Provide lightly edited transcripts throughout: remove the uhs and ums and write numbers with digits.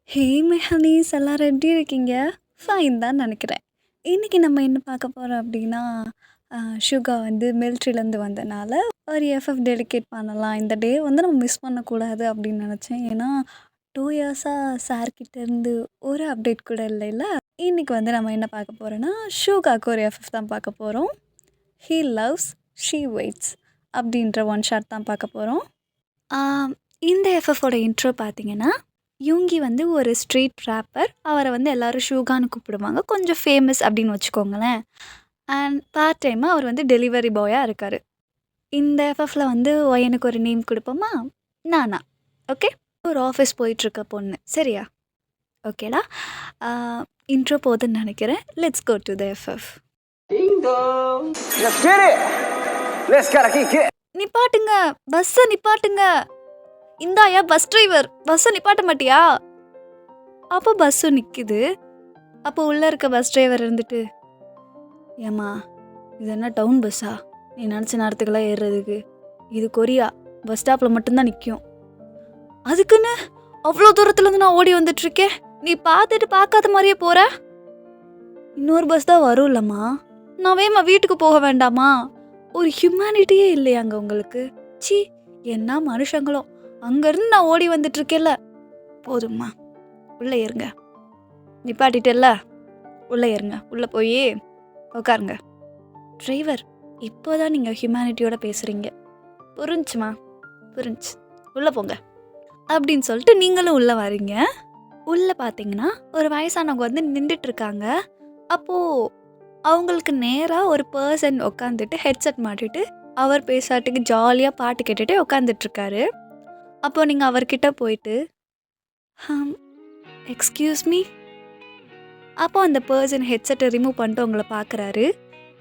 ஹே மெஹனீஸ் எல்லாரும் எப்படி இருக்கீங்க? ஃபைன் தான் நினைக்கிறேன். இன்றைக்கி நம்ம என்ன பார்க்க போகிறோம் அப்படின்னா, ஷுகா வந்து மிலிட்ரிலேருந்து வந்தனால ஒரு எஃப்எஃப் டெடிகேட் பண்ணலாம். இந்த டே வந்து நம்ம மிஸ் பண்ணக்கூடாது அப்படின்னு நினச்சேன். ஏன்னா 2 இயர்ஸாக சார்கிட்டேருந்து ஒரு அப்டேட் கூட இல்லைல்ல. இன்றைக்கி வந்து நம்ம என்ன பார்க்க போகிறோன்னா, ஷுகாவுக்கு ஒரு எஃப்எஃப் தான் பார்க்க போகிறோம். ஹீ லவ்ஸ் ஷீ வெயிட்ஸ் அப்படின்ற ஒன் ஷாட் தான் பார்க்க போகிறோம். இந்த எஃப்எஃபோட இன்ட்ரோ பார்த்தீங்கன்னா, யூங்கி வந்து ஒரு ஸ்ட்ரீட் ரேப்பர். அவரை வந்து எல்லோரும் ஷூகான்னு கூப்பிடுவாங்க. கொஞ்சம் ஃபேமஸ் அப்படின்னு வச்சுக்கோங்களேன். அண்ட் பார்ட் டைமாக அவர் வந்து டெலிவரி பாயாக இருக்கார். இந்த எஃப்எஃப்பில் வந்து எனக்கு ஒரு நேம் கொடுப்போமா? நானா. ஓகே, ஒரு ஆஃபீஸ் போயிட்டுருக்க பொண்ணு சரியா? ஓகேடா. இன்ட்ரோ போதுன்னு நினைக்கிறேன். Let's go to the FF. நிப்பாட்டுங்க, பஸ்ஸை நிப்பாட்டுங்க. இந்தாயா பஸ் டிரைவர், பஸ்ஸை நிப்பாட்ட மாட்டியா? அப்போ பஸ்ஸு நிற்கிது. அப்போ உள்ளே இருக்க பஸ் டிரைவர் இருந்துட்டு, ஏம்மா இது என்ன டவுன் பஸ்ஸா? நீ நினச்ச நேரத்துக்கெல்லாம் ஏறுறதுக்கு இது கொரியா, பஸ் ஸ்டாப்பில் மட்டும்தான் நிற்கும். அதுக்குன்னு அவ்வளோ தூரத்துலேருந்து நான் ஓடி வந்துட்டுருக்கேன், நீ பார்த்துட்டு பார்க்காத மாதிரியே போகிற. இன்னொரு பஸ் தான் வரும் இல்லைம்மா, நான் வேமா வீட்டுக்கு போக வேண்டாமா? ஒரு ஹியூமனிட்டியே இல்லையாங்க உங்களுக்கு? சி, என்ன மனுஷங்களோ. அங்கேருந்து நான் ஓடி வந்துட்டுருக்கேல்ல, போதும்மா உள்ளே ஏறுங்க. நிப்பாட்டிட்டல்ல, உள்ளே ஏறுங்க. உள்ளே போய் உட்காருங்க. டிரைவர், இப்போ தான் நீங்கள் ஹியூமனிட்டியோட பேசுகிறீங்க, புரிஞ்சுமா? புரிஞ்சு, உள்ளே போங்க அப்படின்னு சொல்லிட்டு நீங்களும் உள்ளே வரீங்க. உள்ளே பார்த்தீங்கன்னா ஒரு வயசானவங்க வந்து நின்றுட்டுருக்காங்க. அப்போது அவங்களுக்கு நேராக ஒரு பர்சன் உட்காந்துட்டு ஹெட்செட் மாட்டிட்டு அவர் பேசாட்டுக்கு ஜாலியாக பாட்டு கேட்டுகிட்டே உட்காந்துட்ருக்காரு. அப்போது நீங்கள் அவர்கிட்ட போயிட்டு, எக்ஸ்கியூஸ் மீ. அப்போ அந்த பர்சன் ஹெட்செட்டை ரிமூவ் பண்ணிட்டு உங்களை பார்க்குறாரு.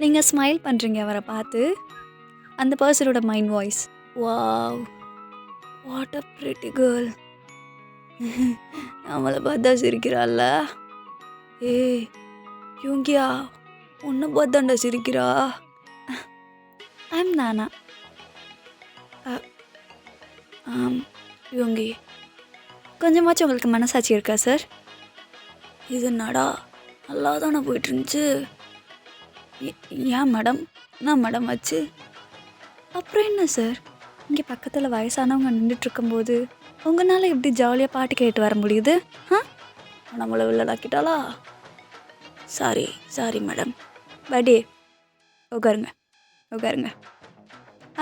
நீங்கள் ஸ்மைல் பண்ணுறீங்க அவரை பார்த்து. அந்த பர்சனோட mind voice, wow what a pretty girl. நம்மளை பார்த்தா சிரிக்கிறாள்ல. ஏ யூங்கியா, உன்னை பார்த்தாண்டா சிரிக்கிறா. ஐம் நானா. யூங்கி, கொஞ்சமாச்சும் உங்களுக்கு மனசாட்சி இருக்கா சார்? இது நடா நல்லா தானே போயிட்டுருந்துச்சு. ஏன் மேடம், என்ன மேடம் ஆச்சு? அப்புறம் என்ன சார், இங்கே பக்கத்தில் வயசானவங்க நின்றுட்டுருக்கும்போது உங்களால் எப்படி ஜாலியாக பாட்டு கேட்டு வர முடியுது? நம்மளை வில்லடாக்கிட்டாளா? Sorry sorry madam. படே உட்காருங்க உட்காருங்க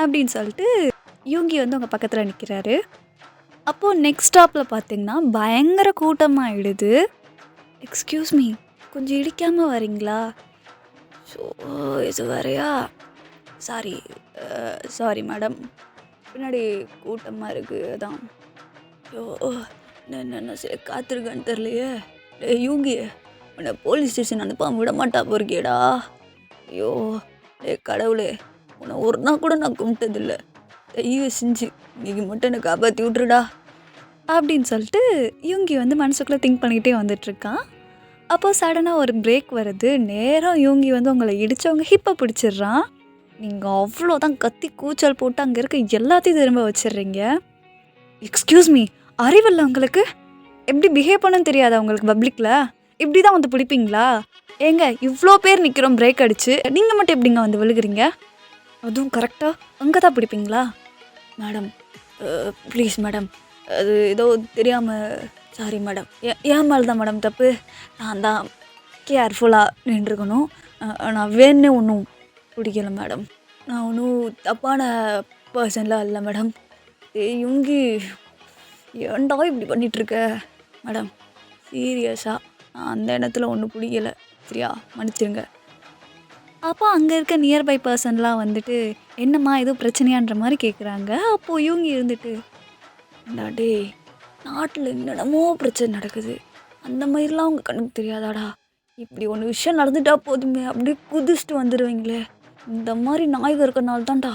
அப்படின்னு சொல்லிட்டு யூங்கி வந்து உங்கள் பக்கத்தில் நிற்கிறாரு. அப்போது நெக்ஸ்ட் ஸ்டாப்பில் பார்த்தீங்கன்னா பயங்கர கூட்டமாகிடுது. எக்ஸ்கியூஸ் மீ, கொஞ்சம் இடிக்காமல் வரீங்களா? ஸோ இது வேறையா? சாரி சாரி மேடம், பின்னாடி கூட்டமாக இருக்குது அதான். ஐயோ என்ன சரி காத்திருக்கான்னு தெரியலையே. யூங்கி, உன்னை போலீஸ் ஸ்டேஷன் அனுப்பாமல் விட மாட்டா போயிருக்கேடா. ஐயோ கடவுளே, உன்னை ஒரு நாள் கூட நான் கும்பிட்டதில்லை, தயவு செஞ்சு இன்னைக்கு மட்டும் என்னை காப்பாற்றி விட்டுருடா அப்படின்னு சொல்லிட்டு யூங்கி வந்து மனசுக்குள்ளே திங்க் பண்ணிக்கிட்டே வந்துட்டுருக்கான். அப்போது சடனாக ஒரு பிரேக் வருது. நேராக யூங்கி வந்து உங்களை இடித்தவங்க ஹிப்பை பிடிச்சிடுறான். நீங்கள் அவ்வளோதான் கத்தி கூச்சல் போட்டு அங்கே இருக்க எல்லாத்தையும் திரும்ப வச்சிடுறீங்க. எக்ஸ்கியூஸ் மீ, அறிவில்லை உங்களுக்கு? எப்படி பிஹேவ் பண்ணணும்னு தெரியாதா உங்களுக்கு? பப்ளிக்கில் இப்படி தான் வந்து பிடிப்பீங்களா? ஏங்க இவ்வளோ பேர் நிற்கிறோம் பிரேக் அடித்து, நீங்கள் மட்டும் எப்படிங்க வந்து விழுகிறீங்க? அதுவும் கரெக்டாக அங்கே தான் பிடிப்பீங்களா? மேடம் ப்ளீஸ் மேடம், அது ஏதோ தெரியாமல், சாரி மேடம். ஏன் மேலே தான் மேடம் தப்பு. நான் தான் கேர்ஃபுல்லாக நின்றுருக்கணும். நான் வேணுன்னே ஒன்றும் பிடிக்கல மேடம். நான் ஒன்றும் தப்பான பர்சன்லாம் இல்லை மேடம். யுங்கி, ஏன்டா இப்படி பண்ணிகிட்ருக்க மேடம்? சீரியஸாக நான் அந்த இடத்துல ஒன்றும் பிடிக்கலை, சரியா? மன்னிச்சிருங்க. அப்போ அங்கே இருக்க நியர்பை பர்சன்லாம் வந்துட்டு, என்னம்மா ஏதோ பிரச்சனையான்ற மாதிரி கேட்குறாங்க. அப்போது இவங்க இருந்துட்டு, டே நாட்டில் என்னென்னமோ பிரச்சனை நடக்குது, அந்த மாதிரிலாம் அவங்க கண்ணுக்கு தெரியாதாடா? இப்படி ஒன்று விஷயம் நடந்துட்டா போதுமே அப்படியே குதிச்சுட்டு வந்துடுவீங்களே. இந்த மாதிரி நாய்கள் இருக்கிறனால தான்டா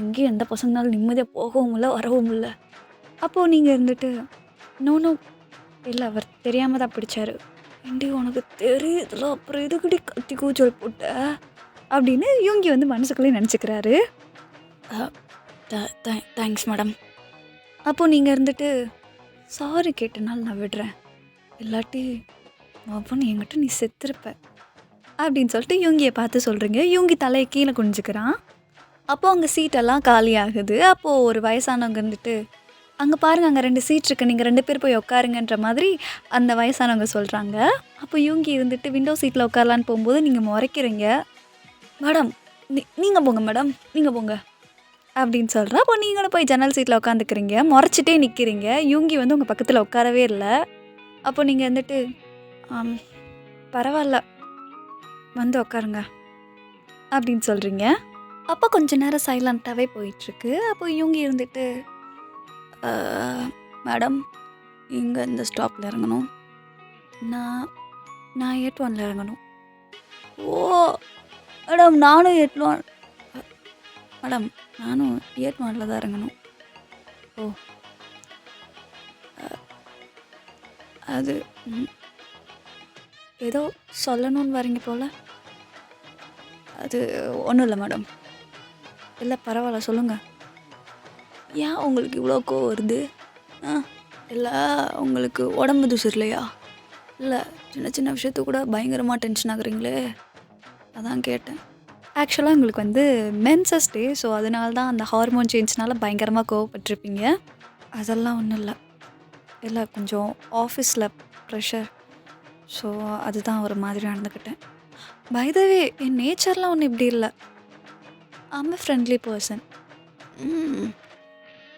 எங்கேயும் எந்த பசங்கனாலும் நிம்மதியாக போகவும் இல்லை வரவும் இல்லை. அப்போது நீங்கள் இருந்துட்டு, நோ இல்லை, அவர் தெரியாமல் தான் பிடிச்சாரு. ஏண்டி உனக்கு தெரியுதுல, அப்புறம் எதுக்குடி கத்தி கூச்சல் போட்ட அப்படின்னு யூங்கி வந்து மனசுக்குள்ளே நினச்சிக்கிறாரு. Thanks madam. அப்போது நீங்கள் இருந்துட்டு, சாரி கேட்டனால நான் விடுறேன், இல்லாட்டி அவன் என்கிட்ட நீ செத்துருப்ப அப்படின்னு சொல்லிட்டு யூங்கியை பார்த்து சொல்கிறீங்க. யூங்கி தலையை கீழே குனிஞ்சுக்கிறான். அப்போது அங்கே சீட்டெல்லாம் காலி ஆகுது. அப்போது ஒரு வயசானவங்க இருந்துட்டு, அங்கே பாருங்கள் அங்கே 2 சீட் இருக்குது, நீங்கள் 2 பேர் போய் உட்காருங்கன்ற மாதிரி அந்த வயசானவங்க சொல்கிறாங்க. அப்போ யூங்கி இருந்துட்டு விண்டோ சீட்டில் உட்காரலான்னு போகும்போது நீங்கள் முறைக்கிறீங்க. மேடம் நீங்கள் போங்க மேடம், நீங்கள் போங்க அப்படின்னு சொல்கிறேன். அப்போ நீங்களும் போய் ஜன்னல் சீட்டில் உட்காந்துக்கிறீங்க. முறைச்சிட்டே நிற்கிறீங்க. யூங்கி வந்து உங்கள் பக்கத்தில் உட்காரவே இல்லை. அப்போ நீங்கள் வந்துட்டு பரவாயில்ல வந்து உட்காருங்க அப்படின்னு சொல்கிறீங்க. அப்போ கொஞ்ச நேரம் சைலண்ட்டாகவே போயிட்டுருக்கு. அப்போ யூங்கி இருந்துட்டு, மேடம் இங்கே இந்த ஸ்டாப்பில் இறங்கணும், நான் 8-1 இறங்கணும். ஓ மேடம் நானும் 8-1 மேடம் நானும் 8-1 தான் இறங்கணும். ஓ அது ஏதோ சொல்லணும்னு வரீங்க போல். அது ஒன்றும் இல்லை மேடம். இல்லை பரவாயில்ல சொல்லுங்கள். ஏன் உங்களுக்கு இவ்வளோ கோவம் வருது? இல்லை உங்களுக்கு உடம்பு துசு இல்லையா? இல்லை சின்ன சின்ன விஷயத்துக்கு கூட பயங்கரமாக டென்ஷன் ஆகுறீங்களே, அதான் கேட்டேன். ஆக்சுவலாக உங்களுக்கு வந்து மென்சஸ் டே, ஸோ அதனால தான் அந்த ஹார்மோன் சேஞ்ச்னால பயங்கரமாக கோவப்பட்டிருப்பீங்க. அதெல்லாம் ஒன்றும் இல்லை. இல்லை கொஞ்சம் ஆஃபீஸில் ப்ரெஷர், ஸோ அதுதான் ஒரு மாதிரி நடந்துக்கிட்டேன். பை த வே என் நேச்சர்லாம் ஒன்றும் இப்படி இல்லை. I'm a friendly person.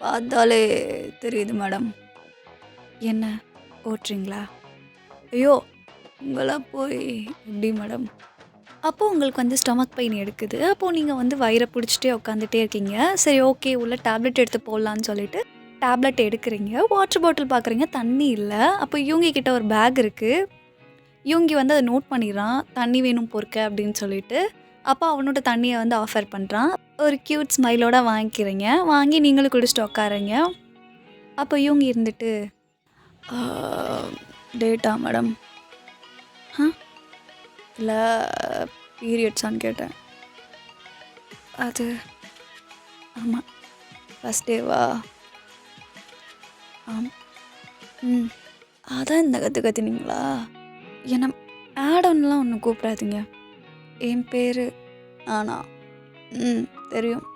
பார்த்தாலே தெரியுது மேடம். என்ன ஓட்டுறீங்களா? ஐயோ உங்களா போய் எப்படி மேடம்? அப்போது உங்களுக்கு வந்து ஸ்டொமக் பெயின் எடுக்குது. அப்போது நீங்கள் வந்து வயிறை பிடிச்சிட்டே உட்காந்துட்டே இருக்கீங்க. சரி ஓகே உள்ள டேப்லெட் எடுத்து போடலான்னு சொல்லிட்டு டேப்லெட் எடுக்கிறீங்க. வாட்டர் பாட்டில் பார்க்குறீங்க, தண்ணி இல்லை. அப்போ யூங்கி கிட்ட ஒரு பேக் இருக்குது. யூங்கி வந்து அதை நோட் பண்ணிடுறான், தண்ணி வேணும் பொறுக்க அப்படின்னு சொல்லிட்டு. அப்போ அவனோட தண்ணியை வந்து ஆஃபர் பண்ணுறான். ஒரு க்யூட் ஸ்மைலோட வாங்கிக்கிறீங்க. வாங்கி நீங்களும் குடிச்சிட்டு உட்காருங்க. அப்போ யூங்கி இருந்துட்டு, டேட்டா மேடம்? இல்லை பீரியட்ஸான்னு கேட்டேன். அது ஆமாம் ஃபஸ்ட் டேவா? அதான் இந்த கற்றுனீங்களா? என்ன ஆடன்லாம் ஒன்றும் கூப்பிடாதீங்க. என் பேர் ஆனா தெரியும்.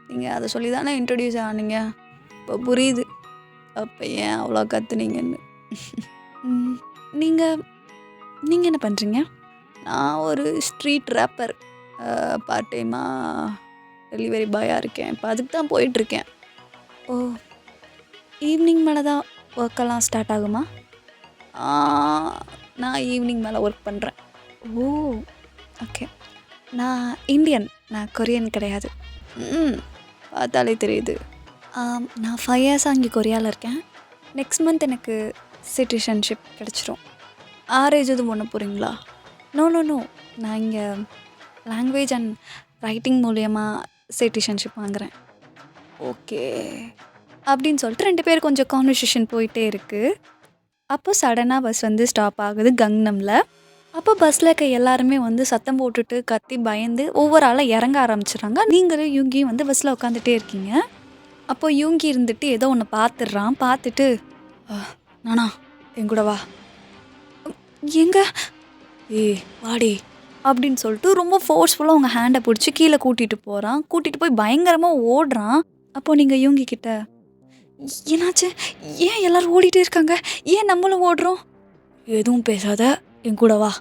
நீங்கள் அதை சொல்லி தானே இன்ட்ரடியூஸ் ஆனீங்க. இப்போ புரியுது அப்போ ஏன் அவ்வளோ கற்றுனீங்கன்னு. நீங்கள் என்ன பண்ணுறீங்க? நான் ஒரு ஸ்ட்ரீட் ரேப்பர், பார்ட் டைமாக டெலிவரி பாயாக இருக்கேன். இப்போ அதுக்கு தான் போயிட்டுருக்கேன். ஓ ஈவினிங் மேலே தான் ஒர்க்கெல்லாம் ஸ்டார்ட் ஆகுமா? நான் ஈவினிங் மேலே ஒர்க் பண்ணுறேன். ஓ ஓகே. நான் இந்தியன், நான் கொரியன் கிடையாது. பார்த்தாலே தெரியுது. நான் 5 இயர்ஸாக இங்கே கொரியாவில் இருக்கேன். நெக்ஸ்ட் மந்த் எனக்கு சிட்டிசன்ஷிப் கிடச்சிரும். ஆரேஜ் எதுவும் பண்ண போகிறீங்களா? நோ நான் இங்கே லாங்குவேஜ் அண்ட் ரைட்டிங் மூலயமா சிட்டிசன்ஷிப் வாங்குகிறேன். ஓகே அப்படின்னு சொல்லிட்டு 2 பேர் கொஞ்சம் கான்வர்சேஷன் போயிட்டே இருக்குது. அப்போ சடனாக பஸ் வந்து ஸ்டாப் ஆகுது கங்னமில். அப்போ பஸ்ஸில் இருக்க எல்லாருமே வந்து சத்தம் போட்டுட்டு கத்தி பயந்து ஒவ்வொரு ஆளாக இறங்க ஆரம்பிச்சிடுறாங்க. நீங்களும் யூங்கியும் வந்து பஸ்ஸில் உட்காந்துட்டே இருக்கீங்க. அப்போ யூங்கி இருந்துட்டு ஏதோ ஒன்று பார்த்துடுறான். பார்த்துட்டு, நானா என் கூட வா. எங்க? வாடி அப்படின்னு சொல்லிட்டு ரொம்ப ஃபோர்ஸ்ஃபுல்லாக அவங்க ஹேண்டை பிடிச்சி கீழே கூட்டிகிட்டு போகிறான். கூட்டிகிட்டு போய் பயங்கரமாக ஓடுறான். அப்போது நீங்கள் யூங்கி கிட்ட, என்னாச்சு? ஏன் எல்லோரும் ஓடிட்டே இருக்காங்க, ஏன் நம்மளும் ஓடுறோம்? எதுவும் பேசாத, என் கூட வா.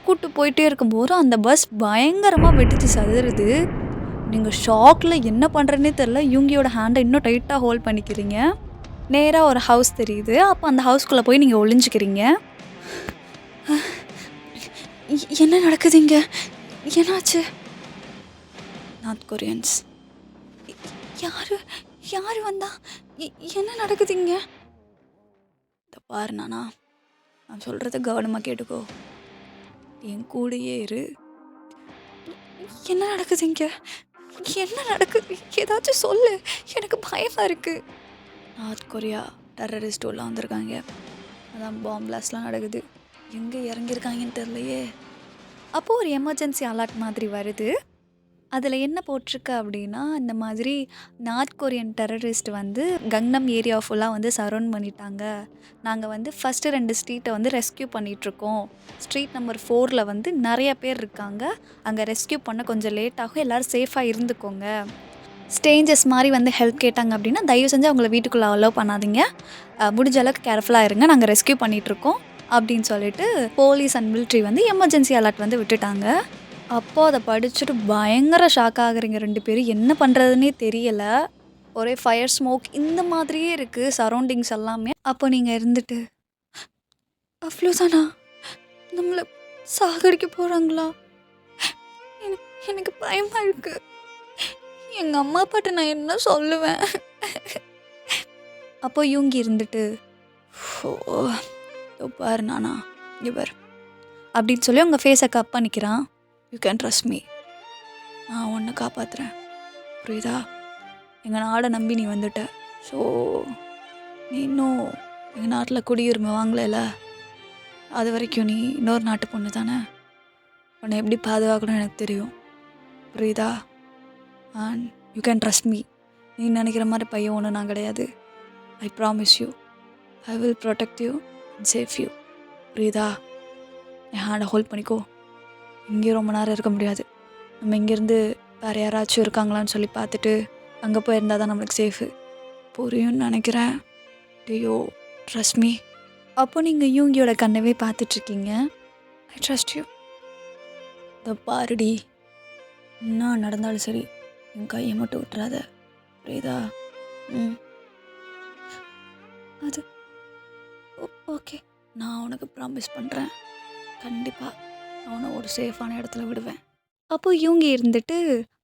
கூப்பிட்டு போயிட்டே இருக்கும்போது அந்த பஸ் பயங்கரமாக வெடிச்சு சதுருது. நீங்கள் ஷாக்கில் என்ன பண்ணுறேன்னே தெரில. யூங்கியோட ஹேண்டை இன்னும் டைட்டாக ஹோல்ட் பண்ணிக்கிறீங்க. நேராக ஒரு ஹவுஸ் தெரியுது. அப்போ அந்த ஹவுஸ்குள்ளே போய் நீங்கள் ஒளிஞ்சிக்கிறீங்க. என்ன நடக்குது இங்கே? என்னாச்சு? North Koreans. யார் வந்தா? என்ன நடக்குது இங்கே? இதை பாரு நானா, நான் சொல்கிறத கவனமாக கேட்டுக்கோ. என் கூடயே இரு. என்ன நடக்குது இங்கே? என்ன நடக்குது? ஏதாச்சும் சொல்லு, எனக்கு பயமாக இருக்குது. நார்த் கொரியா டெரரிஸ்ட் உள்ள வந்திருக்காங்க. அதான் பாம்பு பிளாஸ்ட்லாம் நடக்குது. எங்கே இறங்கியிருக்காங்கன்னு தெரியலையே. அப்போது ஒரு எமர்ஜென்சி அலர்ட் மாதிரி வருது. அதில் என்ன போட்டிருக்கு அப்படின்னா, இந்த மாதிரி நார்த் கொரியன் டெரரிஸ்ட் வந்து கங்னம் ஏரியா ஃபுல்லாக வந்து சரவுண்ட் பண்ணிட்டாங்க. நாங்கள் வந்து ஃபஸ்ட்டு 2 ஸ்ட்ரீட்டை வந்து ரெஸ்க்யூ பண்ணிகிட்ருக்கோம். ஸ்ட்ரீட் நம்பர் 4ல் வந்து நிறைய பேர் இருக்காங்க. அங்கே ரெஸ்க்யூ பண்ண கொஞ்சம் லேட் ஆகும். எல்லோரும் சேஃபாக இருந்துக்கோங்க. ஸ்ட்ரேஞ்சர்ஸ் மாதிரி வந்து ஹெல்ப் கேட்டாங்க அப்படின்னா தயவு செஞ்சு அவங்கள வீட்டுக்குள்ளே அலோவ் பண்ணாதீங்க. முடிஞ்ச அளவுக்கு கேர்ஃபுல்லாக இருங்க. நாங்கள் ரெஸ்க்யூ பண்ணிகிட்ருக்கோம் அப்படின்னு சொல்லிட்டு போலீஸ் அண்ட் மிலிட்ரி வந்து எமர்ஜென்சி அலர்ட் வந்து விட்டுட்டாங்க. அப்போ அதை படிச்சுட்டு பயங்கர ஷாக் ஆகுறீங்க 2 பேரும். என்ன பண்ணுறதுன்னே தெரியல. ஒரே ஃபயர் ஸ்மோக் இந்த மாதிரியே இருக்குது சரௌண்டிங்ஸ் எல்லாமே. அப்போ நீங்கள் இருந்துட்டு அவ்வளோதானா, நம்மளை சாகடிக்க போகிறாங்களா, எனக்கு பயமாக இருக்குது, எங்கள் அம்மா அப்பாட்ட நான் என்ன சொல்லுவேன். அப்போ யூங்கி இருந்துட்டு ஓ பாரு நானா இங்கே பாரு அப்படின்னு சொல்லி உங்கள் ஃபேஸை கப் பண்ணிக்கிறான். யூ கேன் ட்ரஸ்ட் மீ, நான் உன்னை காப்பாற்றுறேன், புரியுதா? எங்கள் நாடை நம்பி நீ வந்துட்ட. ஸோ நீ இன்னும் எங்கள் நாட்டில் குடியுரிமை வாங்கலைல, அது வரைக்கும் நீ இன்னொரு நாட்டு பொண்ணு தானே. உன்னை எப்படி பாதுகாக்கணும்னு எனக்கு தெரியும், புரியுதா? And you can trust me. நீ நினைக்கிற மாதிரி பையன் ஒன்று நான் கிடையாது. I promise you, I will protect you and safe you, புரியுதா? என் ஹேண்டை ஹோல்ட் பண்ணிக்கோ. இங்கேயும் ரொம்ப நேரம் இருக்க முடியாது. நம்ம இங்கேருந்து வேறு யாராச்சும் இருக்காங்களான்னு சொல்லி பார்த்துட்டு அங்கே போய் இருந்தால் தான் நம்மளுக்கு சேஃபு, புரியும்னு நினைக்கிறேன். டியோ ட்ரஸ்ட் மீ. அப்போ நீங்கள் யூங்கியோட கண்ணவே பார்த்துட்ருக்கீங்க. I trust you. இந்த பாருடி, என்ன நடந்தாலும் சரி என் கையை மட்டும் விட்டுறாத, புரியுதா? அது ஓகே, நான் உனக்கு ப்ராமிஸ் பண்ணுறேன், கண்டிப்பாக அவனை ஒரு சேஃபான இடத்துல விடுவேன். அப்போது இவங்க இருந்துட்டு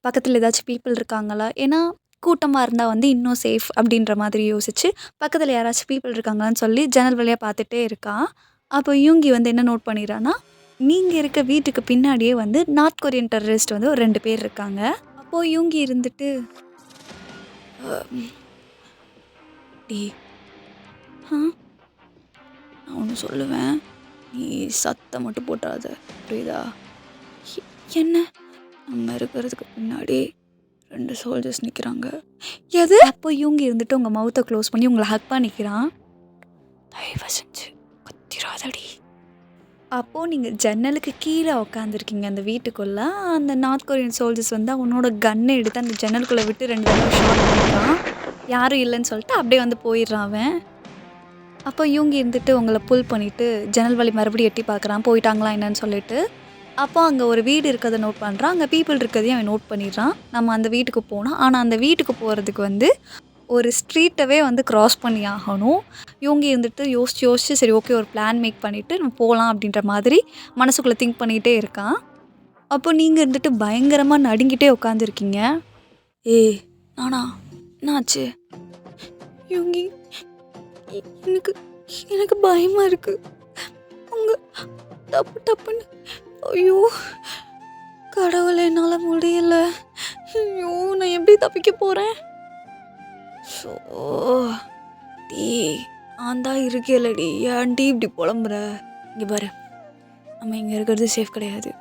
பக்கத்தில் ஏதாச்சும் பீப்புள் இருக்காங்களா, ஏன்னா கூட்டமாக இருந்தால் வந்து இன்னும் சேஃப் அப்படின்ற மாதிரி யோசிச்சு பக்கத்தில் யாராச்சும் பீப்புள் இருக்காங்களான்னு சொல்லி ஜன்னல் வழியாக பார்த்துட்டே இருக்கான். அப்போ யூங்கி வந்து என்ன நோட் பண்ணிடுறான்னா, நீங்கள் இருக்க வீட்டுக்கு பின்னாடியே வந்து நார்த் கொரியன் டெரரிஸ்ட் வந்து ஒரு 2 பேர் இருக்காங்க. அப்போது யூங்கி இருந்துட்டு டி நான் ஒன்று சொல்லுவேன், நீ சத்தம் மட்டும் போட்டாத, புரியுதா? என்ன? நம்ம இருக்கிறதுக்கு பின்னாடி 2 சோல்ஜர்ஸ் நிற்கிறாங்க. எது? அப்போ இவங்க இருந்துட்டு உங்கள் மவுத்தை க்ளோஸ் பண்ணி உங்களை ஹக் பண்ணிக்கிறான். தயவு செஞ்சு கத்திராதடி. அப்போது நீங்கள் ஜன்னலுக்கு கீழே உட்காந்துருக்கீங்க அந்த வீட்டுக்குள்ளே. அந்த நார்த் கொரியன் சோல்ஜர்ஸ் வந்து அவனோட கன்னை எடுத்து அந்த ஜன்னலுக்குள்ளே விட்டு 2 தடவை ஷாட் பண்ணிக்கிறான். யாரும் இல்லைன்னு சொல்லிட்டு அப்படியே வந்து போயிடுறான் அவன். அப்போ இவங்க இருந்துட்டு உங்களை புல் பண்ணிவிட்டு ஜன்னல் வழி மறுபடியும் எட்டி பார்க்குறான், போயிட்டாங்களா என்னன்னு சொல்லிட்டு. அப்போ அங்கே ஒரு வீடு இருக்கிறத நோட் பண்ணுறான், அங்கே பீப்புள் இருக்கிறதையும் அவன் நோட் பண்ணிடுறான். நம்ம அந்த வீட்டுக்கு போனால், ஆனால் அந்த வீட்டுக்கு போகிறதுக்கு வந்து ஒரு ஸ்ட்ரீட்டவே வந்து க்ராஸ் பண்ணி ஆகணும். இவங்க இருந்துட்டு யோசிச்சு சரி ஓகே ஒரு பிளான் மேக் பண்ணிவிட்டு நம்ம போகலாம் அப்படின்ற மாதிரி மனசுக்குள்ளே திங்க் பண்ணிகிட்டே இருக்கான். அப்போ நீங்கள் இருந்துட்டு பயங்கரமாக நடுங்கிட்டே உட்காந்துருக்கீங்க. நானா என்னாச்சு? இவங்க எனக்கு பயமாக இருக்குது. அவங்க டப்புன்னு ஐயோ கடவுளை என்னால் முடியல. ஐயோ நான் எப்படி தப்பிக்க போகிறேன்? ஸோ டீ நான் தான் இருக்கேலடி, ஏன்டி இப்படி புலம்புற? இங்கே பாரு, நம்ம இங்கே இருக்கிறது சேஃப் கிடையாது.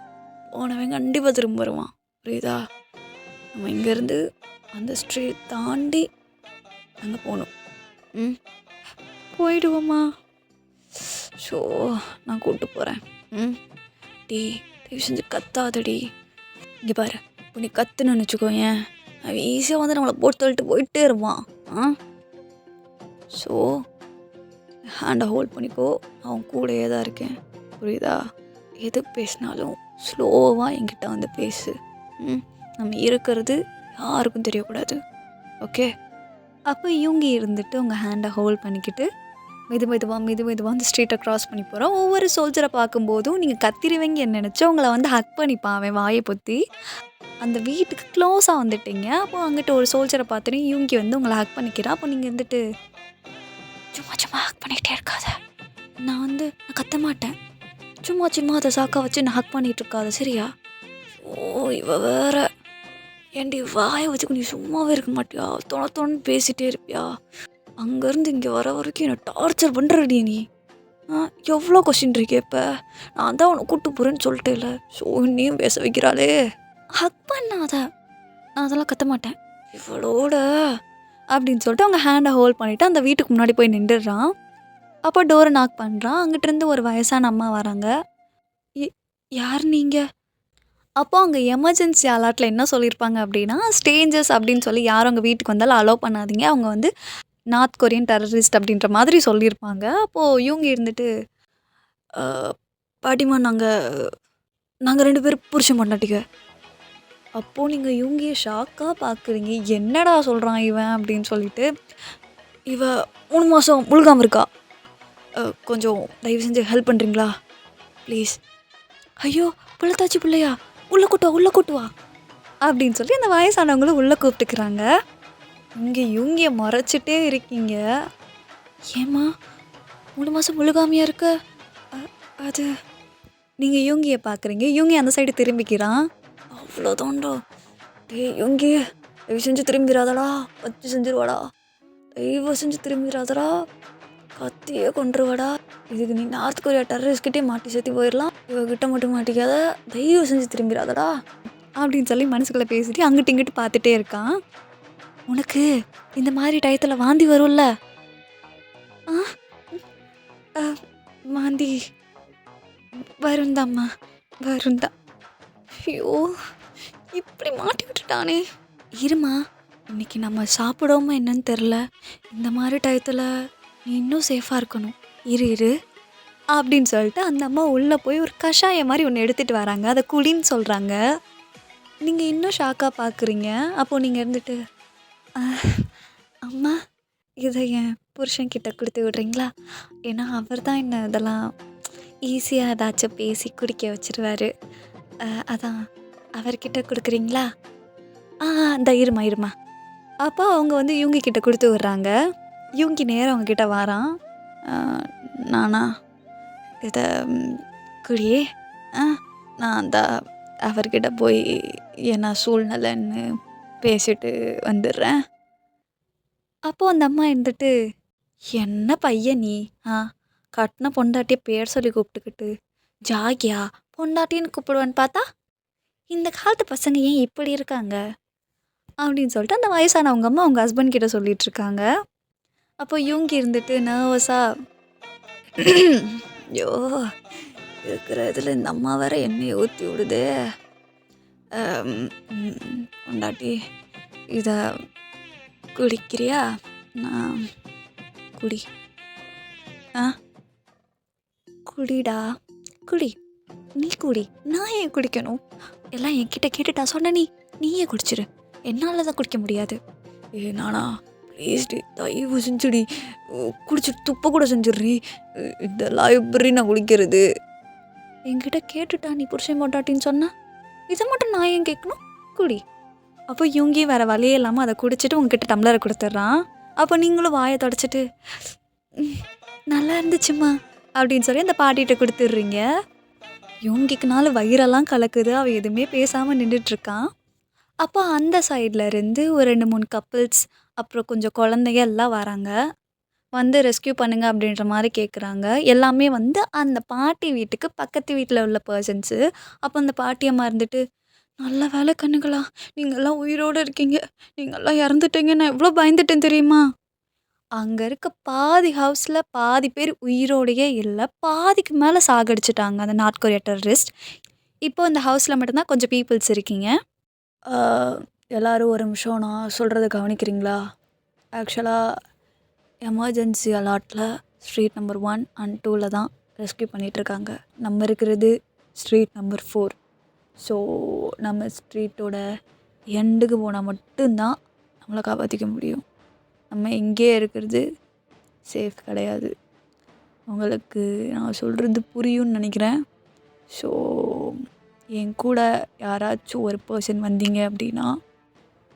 போனவன் கண்டிப்பாக திரும்ப வருவான், புரியுதா? நம்ம இங்கேருந்து அந்த ஸ்ட்ரீட் தாண்டி அங்கே போகணும். போயிடுவோமா? ஸோ நான் கூப்பிட்டு போகிறேன். டீ தயவு செஞ்சு கத்தாதடி. இங்கே பாரு, இப்போ நீ கத்துன்னு நினச்சிக்கோ, ஏன் அவன் ஈஸியாக வந்து நம்மளை போட்டு தள்ளிட்டு போயிட்டே இருப்பான். ஸோ ஹேண்டை ஹோல்ட் பண்ணிக்கோ, அவன் கூடயே தான் இருக்கேன், புரியுதா? எது பேசினாலும் ஸ்லோவாக என்கிட்ட வந்து பேசு. நம்ம இருக்கிறது யாருக்கும் தெரியக்கூடாது, ஓகே? அப்போ இவங்க இருந்துட்டு உங்கள் ஹேண்டை ஹோல்ட் பண்ணிக்கிட்டு மெதுவாக அந்த ஸ்ட்ரீட்டை க்ராஸ் பண்ணி போகிறோம். ஒவ்வொரு சோல்ஜரை பார்க்கும்போதும் நீங்கள் கத்திருவீங்க நினச்சி உங்களை வந்து ஹக் பண்ணிப்பான் அவன் வாயை பொத்தி. அந்த வீட்டுக்கு க்ளோஸாக வந்துட்டீங்க. அப்போ அங்கிட்ட ஒரு சோல்ஜரை பார்த்துட்டு இவங்க வந்து உங்களை ஹக் பண்ணிக்கிறான். அப்போ நீங்கள் வந்துட்டு சும்மா ஹக் பண்ணிக்கிட்டே இருக்காத, நான் கத்த மாட்டேன், சும்மா அதை சாக்கா வச்சு நான் ஹக் பண்ணிகிட்டு இருக்காத, சரியா? ஓ இவ வேற, ஏன்டி வாயை வச்சுக்கு நீ சும்மாவே இருக்க மாட்டியா? தொண பேசிகிட்டே இருப்பியா? அங்கேருந்து இங்கே வர வரைக்கும் என்னை டார்ச்சர் பண்ணுறடி நீ. எவ்வளோ கொஸ்டின் இருக்கே. இப்போ நான் தான் உன்னை கூப்பிட்டு போகிறேன்னு சொல்லிட்டேல, ஸோ நீயும் பேச வைக்கிறாளே. ஹக் பண்ணாத, நான் அதெல்லாம் கத்த மாட்டேன். இவளோட அப்படின்னு சொல்லிட்டு அவங்க ஹேண்டை ஹோல்ட் பண்ணிவிட்டு அந்த வீட்டுக்கு முன்னாடி போய் நின்றுடுறான். அப்போ டோரை நாக் பண்ணுறான். அங்கிட்டிருந்து ஒரு வயசான அம்மா வராங்க. "ய யார் நீங்கள்?" அப்போ அங்கே எமர்ஜென்சி அலாட்டில் என்ன சொல்லியிருப்பாங்க அப்படின்னா, ஸ்ட்ரேஞ்சர்ஸ் அப்படின்னு சொல்லி யாரும் உங்கள் வீட்டுக்கு வந்தாலும் அலோவ் பண்ணாதீங்க. அவங்க வந்து நார்த் கொரியன் டெரரிஸ்ட் அப்படின்ற மாதிரி சொல்லியிருப்பாங்க. அப்போது இவங்க இருந்துட்டு, "அ பாட்டிம்மா நாங்கள் 2 பேரும் புருஷன் பொண்டாட்டிங்க." அப்போது நீங்கள் இவங்க ஷாக்காக பார்க்குறீங்க. என்னடா சொல்கிறான் இவன் அப்படின்னு சொல்லிட்டு. "இவ 3 மாதம் முழுகாமல் இருக்கா. கொஞ்சம் தயவு செஞ்சு ஹெல்ப் பண்ணுறீங்களா ப்ளீஸ்?" "ஐயோ புள்ளத்தாச்சி பிள்ளையா, உள்ளே கூட்டு வா" அப்படின்னு சொல்லி அந்த வயசானவங்களும் உள்ளே கூப்பிட்டுக்கிறாங்க. இங்கே இவங்க மறைச்சிட்டே இருக்கீங்க. "ஏம்மா 3 மாதம் முழுகாமையாக இருக்க?" அது நீங்கள் யூங்கியை பார்க்குறீங்க. யூங்கி அந்த சைடு திரும்பிக்கிறான். "அவ்வளோதான்டா. டேய் யூங்கி, தயவு செஞ்சு திரும்பிடாதடா, வச்சு செஞ்சிருவாடா. தயவு செஞ்சு திரும்பிடாதடா, கத்தியே கொன்றுவாடா. இதுக்கு நீ நார்த் கொரியா டெரரிஸ்ட்கிட்டே மாட்டி சேர்த்து போயிடலாம். இவகிட்ட மட்டும் மாட்டிக்காத, தயவு செஞ்சு திரும்பிடாதடா" அப்படின்னு சொல்லி மனசுக்குள்ளே பேசிட்டு அங்கிட்டு இங்கிட்டு பார்த்துட்டே இருக்கான். "உனக்கு இந்த மாதிரி டயத்தில் வாந்தி வரும்ல?" "ஆ வாந்தி வருந்தாம்மா, வருந்தான்." ஐயோ இப்படி மாட்டி விட்டுட்டானே. "இருமா, இன்னைக்கு நம்ம சாப்பிடோமா என்னன்னு தெரில. இந்த மாதிரி டயத்தில் நீ இன்னும் சேஃபாக இருக்கணும். இரு" அப்படின்னு சொல்லிட்டு அந்த அம்மா உள்ளே போய் ஒரு கஷாயம் மாதிரி ஒன்று எடுத்துகிட்டு வராங்க. அதை குடின்னு சொல்கிறாங்க. நீங்கள் இன்னும் ஷாக்காக பார்க்குறீங்க. அப்போது நீங்கள் இருந்துட்டு, "அம்மா, இதை என் புருஷன்கிட்ட கொடுத்து விட்றீங்களா? ஏன்னா அவர் தான் என்ன இதெல்லாம் ஈஸியாக ஏதாச்சும் பேசி குடிக்க வச்சிருவாரு. அதான் அவர்கிட்ட கொடுக்குறீங்களா?" இந்த இருமா." அப்போ அவங்க வந்து யூங்கி கிட்ட கொடுத்து விட்றாங்க. யூங்கி நேரம் அவங்கக்கிட்ட வாரான். "நானா இதை குடி, நான் அந்த அவர்கிட்ட போய் என்ன சூழ்நிலைன்னு பேசிட்டு வந்துடுறேன்." அப்போது அந்த அம்மா இருந்துட்டு, "என்ன பையன் நீ? கட்டின பொண்டாட்டியை பேர் சொல்லி கூப்பிட்டுக்கிட்டு ஜாகியா பொண்டாட்டின்னு கூப்பிடுவேன்னு பார்த்தா இந்த காலத்து பசங்க ஏன் இப்படி இருக்காங்க?" அப்படின்னு சொல்லிட்டு அந்த வயசானவங்க அம்மா அவங்க ஹஸ்பண்ட் கிட்ட சொல்லிகிட்ருக்காங்க. அப்போ யூங்கி இருந்துட்டு நர்வஸாக, "ஐயோ இருக்கிற இதில் இந்த அம்மா வேற எண்ணெயை ஊற்றி விடுதே. பொண்டாட்டி இதை குடிக்கிறியா? நான் குடி. குடிடா, குடி. நீ குடி, நான் ஏன் குடிக்கணும்? எல்லாம் என்கிட்ட கேட்டுட்டா சொன்ன நீயே குடிச்சிரு. என்னால் தான் குடிக்க முடியாது." நானா ப்ளீஸ் டி, தயவு செஞ்சுடி, குடிச்சிட்டு துப்ப கூட செஞ்சிடுறி. இதெல்லாம் எப்படி நான் குடிக்கிறது? என்கிட்ட கேட்டுட்டா நீ புருஷன் பொண்டாட்டின்னு சொன்னா, இதை மட்டும் நான் ஏன் கேட்கணும்? குடி. அப்போ இவங்கி வேறு வழியே இல்லாமல் அதை குடிச்சிட்டு உங்ககிட்ட டம்ளரை கொடுத்துட்றான். அப்போ நீங்களும் வாயை தொடச்சிட்டு, "நல்லா இருந்துச்சுமா" அப்படின்னு சொல்லி அந்த பாட்டிகிட்ட கொடுத்துட்றீங்க. யூங்கிக்குனால வயிறெல்லாம் கலக்குது. அவள் எதுவுமே பேசாமல் நின்றுட்டுருக்கான். அப்போ அந்த சைடில் இருந்து ஒரு 2-3 கப்பிள்ஸ், அப்புறம் கொஞ்சம் குழந்தைங்க எல்லாம் வராங்க. வந்து ரெஸ்க்யூ பண்ணுங்க அப்படின்ற மாதிரி கேட்குறாங்க. எல்லாமே வந்து அந்த பாட்டி வீட்டுக்கு பக்கத்து வீட்டில் உள்ள பர்சன்ஸு. அப்போ அந்த பாட்டியம்மா இருந்துட்டு, "நல்ல வேலை கண்ணுங்களா, நீங்கள்லாம் உயிரோடு இருக்கீங்க. நீங்கள்லாம் இறந்துட்டீங்க. நான் எவ்வளோ பயந்துட்டேன் தெரியுமா?" அங்கே இருக்க பாதி ஹவுஸில் பாதி பேர் உயிரோடையே இல்லை. பாதிக்கு மேலே சாகடிச்சிட்டாங்க அந்த நார்த் கொரியா டெரரிஸ்ட். இப்போ இந்த ஹவுஸில் மட்டும்தான் கொஞ்சம் பீப்புள்ஸ் இருக்கீங்க. எல்லோரும் ஒரு நிமிஷம் நான் சொல்கிறத கவனிக்கிறீங்களா? ஆக்சுவலாக எமர்ஜென்சி அலாட்டில் ஸ்ட்ரீட் நம்பர் 1 and 2 தான் ரெஸ்க்யூ பண்ணிகிட்ருக்காங்க. நம்ம இருக்கிறது ஸ்ட்ரீட் நம்பர் 4. ஸோ நம்ம ஸ்ட்ரீட்டோட எண்டுக்கு போனால் மட்டும்தான் நம்மளை காப்பாற்றிக்க முடியும். நம்ம இங்கேயே இருக்கிறது சேஃப் கிடையாது. உங்களுக்கு நான் சொல்கிறது புரியும்னு நினைக்கிறேன். ஸோ என் கூட யாராச்சும் ஒரு பர்சன் வந்தீங்க அப்படின்னா,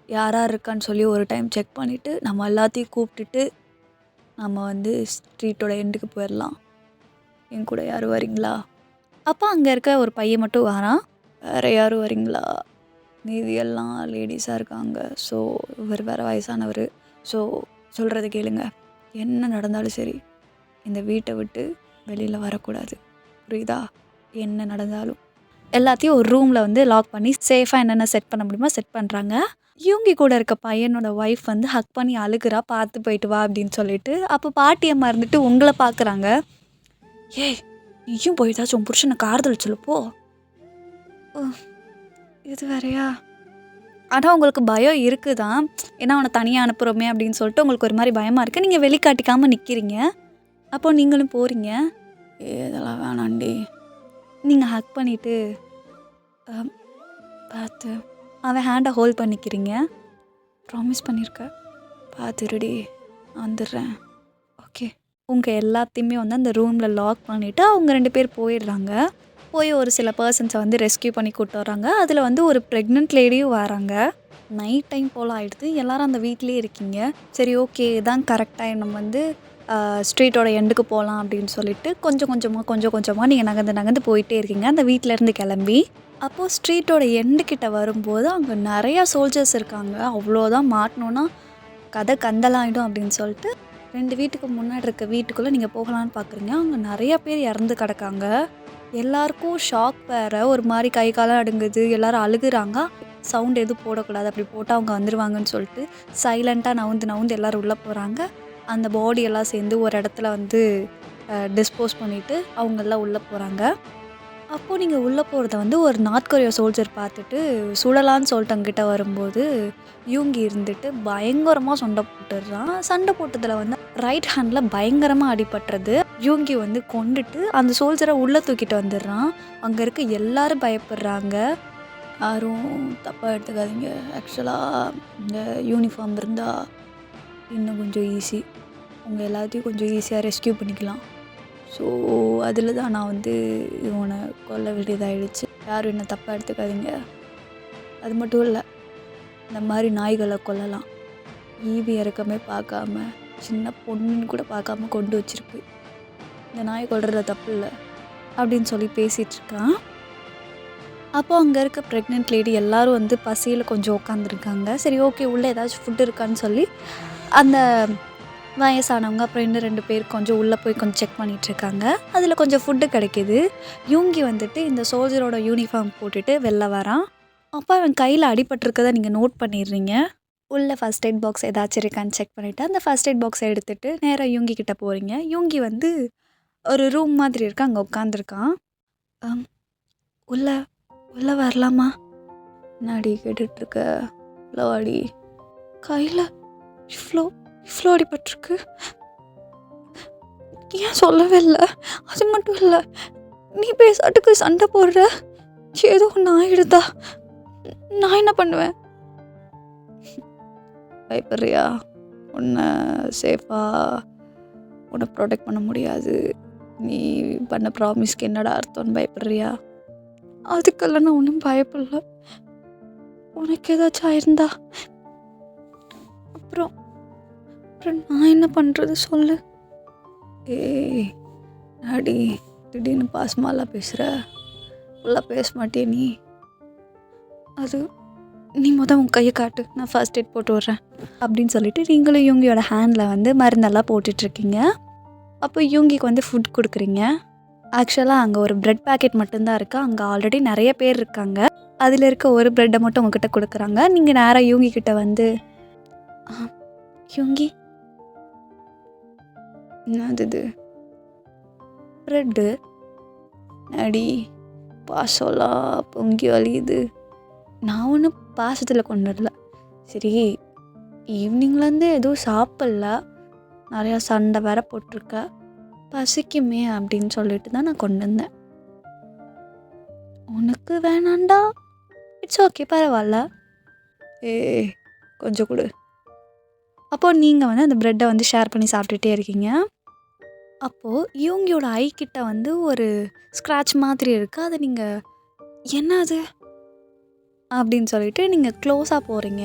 யார் இருக்கான்னு சொல்லி ஒரு டைம் செக் பண்ணிவிட்டு நம்ம எல்லாத்தையும் கூப்பிட்டுட்டு நம்ம வந்து ஸ்ட்ரீட்டோட எண்டுக்கு போயிடலாம். என் கூட யாரும் வரீங்களா? அப்போ அங்கே இருக்க ஒரு பையன் மட்டும் வரான். வேறு யாரும் வரீங்களா? மீதி எல்லாம் லேடிஸாக இருக்காங்க. ஸோ இவர் வேறு வயசானவர். ஸோ சொல்கிறத கேளுங்க. என்ன நடந்தாலும் சரி, இந்த வீட்டை விட்டு வெளியில் வரக்கூடாது. புரியுதா? என்ன நடந்தாலும் எல்லாத்தையும் ஒரு ரூமில் வந்து லாக் பண்ணி சேஃபாக என்னென்ன செட் பண்ண முடியுமோ செட் பண்ணுறாங்க. யூங்கி கூட இருக்க பையனோட ஒய்ஃப் வந்து ஹக் பண்ணி அழுகுறா, பார்த்து போயிட்டு வா அப்படின்னு சொல்லிட்டு. அப்போ பாட்டியம்மா இருந்துட்டு உங்கள பார்க்குறாங்க. ஏய் நீயும் போய் ஏதாச்சும் உன் புருஷனுக்கு ஆறுதல் சொல்லு போ. ஓ இது வேறையா? ஆனால் உங்களுக்கு பயம் இருக்குதான். ஏன்னா அவனை தனியாக அனுப்புகிறோமே அப்படின்னு சொல்லிட்டு உங்களுக்கு ஒரு மாதிரி பயமாக இருக்குது. நீங்கள் வெளிக்காட்டிக்காமல் நிற்கிறீங்க. அப்போ நீங்களும் போகிறீங்க. இதெல்லாம் வேணாண்டி. நீங்கள் ஹக் பண்ணிவிட்டு பார்த்து அவன் ஹேண்டை ஹோல்ட் பண்ணிக்கிறீங்க. ப்ராமிஸ் பண்ணியிருக்க பார்த்துருடி வந்துடுறேன். ஓகே உங்கள் எல்லாத்தையுமே வந்து அந்த ரூமில் லாக் பண்ணிவிட்டு அவங்க 2 பேர் போயிடுறாங்க. போய் ஒரு சில பர்சன்ஸை வந்து ரெஸ்கியூ பண்ணி கூப்பிட்டு வராங்க. அதில் வந்து ஒரு ப்ரெக்னென்ட் லேடியும் வராங்க. நைட் டைம் போல் ஆகிடுது. எல்லோரும் அந்த வீட்டிலே இருக்கீங்க. சரி ஓகே இதான் கரெக்ட் டைம், நம்ம வந்து ஸ்ட்ரீட்டோட எண்டுக்கு போகலாம் அப்படின்னு சொல்லிட்டு கொஞ்சம் கொஞ்சமாக நீங்கள் நகர்ந்து போயிட்டே இருக்கீங்க அந்த வீட்டிலேருந்து கிளம்பி. அப்போது ஸ்ட்ரீட்டோட எண்டுக்கிட்ட வரும்போது அங்கே நிறையா சோல்ஜர்ஸ் இருக்காங்க. அவ்வளோதான் மாட்டினோன்னா கதை கந்தலாயிடும் அப்படின்னு சொல்லிட்டு 2 வீட்டுக்கு முன்னாடி இருக்க வீட்டுக்குள்ளே நீங்கள் போகலான்னு பார்க்குறீங்க. அங்கே நிறையா பேர் இறந்து கிடக்காங்க. எல்லாருக்கும் ஷாக் வேறு. ஒரு மாதிரி கை காலம் அடுங்குது. எல்லோரும் அழுகுறாங்க. சவுண்ட் எதுவும் போடக்கூடாது, அப்படி போட்டால் அவங்க வந்துடுவாங்கன்னு சொல்லிட்டு சைலண்ட்டாக நவுந்து எல்லோரும் உள்ளே போகிறாங்க. அந்த பாடியெல்லாம் சேர்ந்து ஒரு இடத்துல வந்து டிஸ்போஸ் பண்ணிவிட்டு அவங்கெல்லாம் உள்ளே போகிறாங்க. அப்போது நீங்கள் உள்ளே போகிறத வந்து ஒரு நார்த் கொரியா சோல்ஜர் பார்த்துட்டு சுடலான்னு சொல்லிட்டு அங்கிட்ட வரும்போது யூங்கி இருந்துட்டு பயங்கரமாக சண்டை போட்டதில் வந்து ரைட் ஹேண்டில் பயங்கரமாக அடிபட்டுறது. யூங்கி வந்து கொண்டுட்டு அந்த சோல்ஜரை உள்ளே தூக்கிட்டு வந்துடுறான். அங்கே இருக்க எல்லாரும் பயப்படுறாங்க. யாரும் தப்பாக எடுத்துக்காதீங்க. ஆக்சுவலாக இந்த யூனிஃபார்ம் இருந்தால் இன்னும் கொஞ்சம் ஈஸி, உங்கள் எல்லாத்தையும் கொஞ்சம் ஈஸியாக ரெஸ்கியூ பண்ணிக்கலாம். ஸோ அதில் தான் நான் வந்து இவனை கொல்ல வேண்டியதாகிடுச்சு. யாரும் என்ன தப்பாக எடுத்துக்காதீங்க. அது மட்டும் இல்லை, இந்த மாதிரி நாய்களை கொல்லலாம். ஈவி இறக்கமே பார்க்காம சின்ன பொண்ணுன்னு கூட பார்க்காம கொண்டு வச்சுருக்கு. இந்த நாய் கொல்றதுல தப்பு இல்லை அப்படின்னு சொல்லி பேசிகிட்ருக்கான். அப்போது அங்கே இருக்க ப்ரெக்னென்ட் லேடி எல்லோரும் வந்து பசியில் கொஞ்சம் உட்காந்துருக்காங்க. சரி ஓகே உள்ளே ஏதாச்சும் ஃபுட்டு இருக்கான்னு சொல்லி அந்த வயசானவங்க அப்புறம் இன்னும் 2 பேர் கொஞ்சம் உள்ளே போய் கொஞ்சம் செக் பண்ணிகிட்ருக்காங்க. அதில் கொஞ்சம் ஃபுட்டு கிடைக்கிது. யூங்கி வந்துட்டு இந்த சோல்ஜரோட யூனிஃபார்ம் போட்டுட்டு வெளில வரான். அப்போ அவன் கையில் அடிபட்டிருக்கதை நீங்கள் நோட் பண்ணிடுறீங்க. உள்ளே ஃபஸ்ட் எய்ட் பாக்ஸ் ஏதாச்சும் இருக்கான்னு செக் பண்ணிவிட்டு அந்த ஃபஸ்ட் எய்ட் பாக்ஸை எடுத்துகிட்டு நேராக யூங்கி கிட்டே போகிறீங்க. யூங்கி வந்து ஒரு ரூம் மாதிரி இருக்கு, அங்கே உட்காந்துருக்கான். உள்ளே வரலாமா? நாடி கேட்டுட்ருக்க லவாடி கையில் இவ்வளோ அடிபட்டிருக்கு. ஏன் சொல்லவே இல்லை? அது மட்டும் இல்லை, நீ பேசாட்டுக்கு சண்டை போடுற, ஏதோ ஒன்று ஆகிடுதா? நான் என்ன பண்ணுவேன்? பயப்படுறியா? உன்னை சேஃபாக உன்னை ப்ரொடெக்ட் பண்ண முடியாது. நீ பண்ண ப்ராமிஸ்க்கு என்னடா அர்த்தம்னு பயப்படுறியா? அதுக்கெல்லாம் நான் ஒன்றும் பயப்படல. உனக்கு ஏதாச்சும் ஆயிருந்தா அப்புறம் நான் என்ன பண்ணுறது சொல்லு. ஏய் அடி, திடீர்னு பாஸ்மாலாம் பேசுகிற, ஃபுல்லாக பேச மாட்டியே நீ. அது நீ உன் கையை காட்டு, நான் ஃபர்ஸ்ட் எய்ட் போட்டு விட்றேன் அப்படின்னு சொல்லிட்டு நீங்களும் யூங்கியோட ஹேண்டில் வந்து மருந்தெல்லாம் போட்டுட்ருக்கீங்க. அப்போ யூங்கிக்கு வந்து ஃபுட் கொடுக்குறீங்க. ஆக்சுவலாக அங்கே ஒரு ப்ரெட் பேக்கெட் மட்டும்தான் இருக்குது. அங்கே ஆல்ரெடி நிறைய பேர் இருக்காங்க. அதில் இருக்க ஒரு ப்ரெட்டை மட்டும் உங்ககிட்ட கொடுக்குறாங்க. நீங்கள் நேராக யூங்கி கிட்ட வந்து யூங்கி என்னது இது? ப்ரெட்டு நடி பாசம்லாம் பொங்கி வலியுது. நான் ஒன்றும் பாசத்தில் கொண்டு வரல. சரி ஈவினிங்லேருந்து எதுவும் சாப்பிட்ல, நிறையா சண்டை வேற போட்டிருக்க, பசிக்குமே அப்படின்னு சொல்லிட்டு தான் நான் கொண்டு வந்தேன். உனக்கு வேணாண்டா, இட்ஸ் ஓகே பரவாயில்ல. கொஞ்சம் கொடு. அப்போது நீங்கள் வந்து அந்த ப்ரெட்டை வந்து ஷேர் பண்ணி சாப்பிட்டுட்டே இருக்கீங்க. அப்போது யூங்கியோட ஐக்கிட்ட வந்து ஒரு ஸ்க்ராட்ச் மாதிரி இருக்குது. அதை நீங்கள் என்ன அது அப்படின்னு சொல்லிட்டு நீங்கள் க்ளோஸாக போகிறீங்க.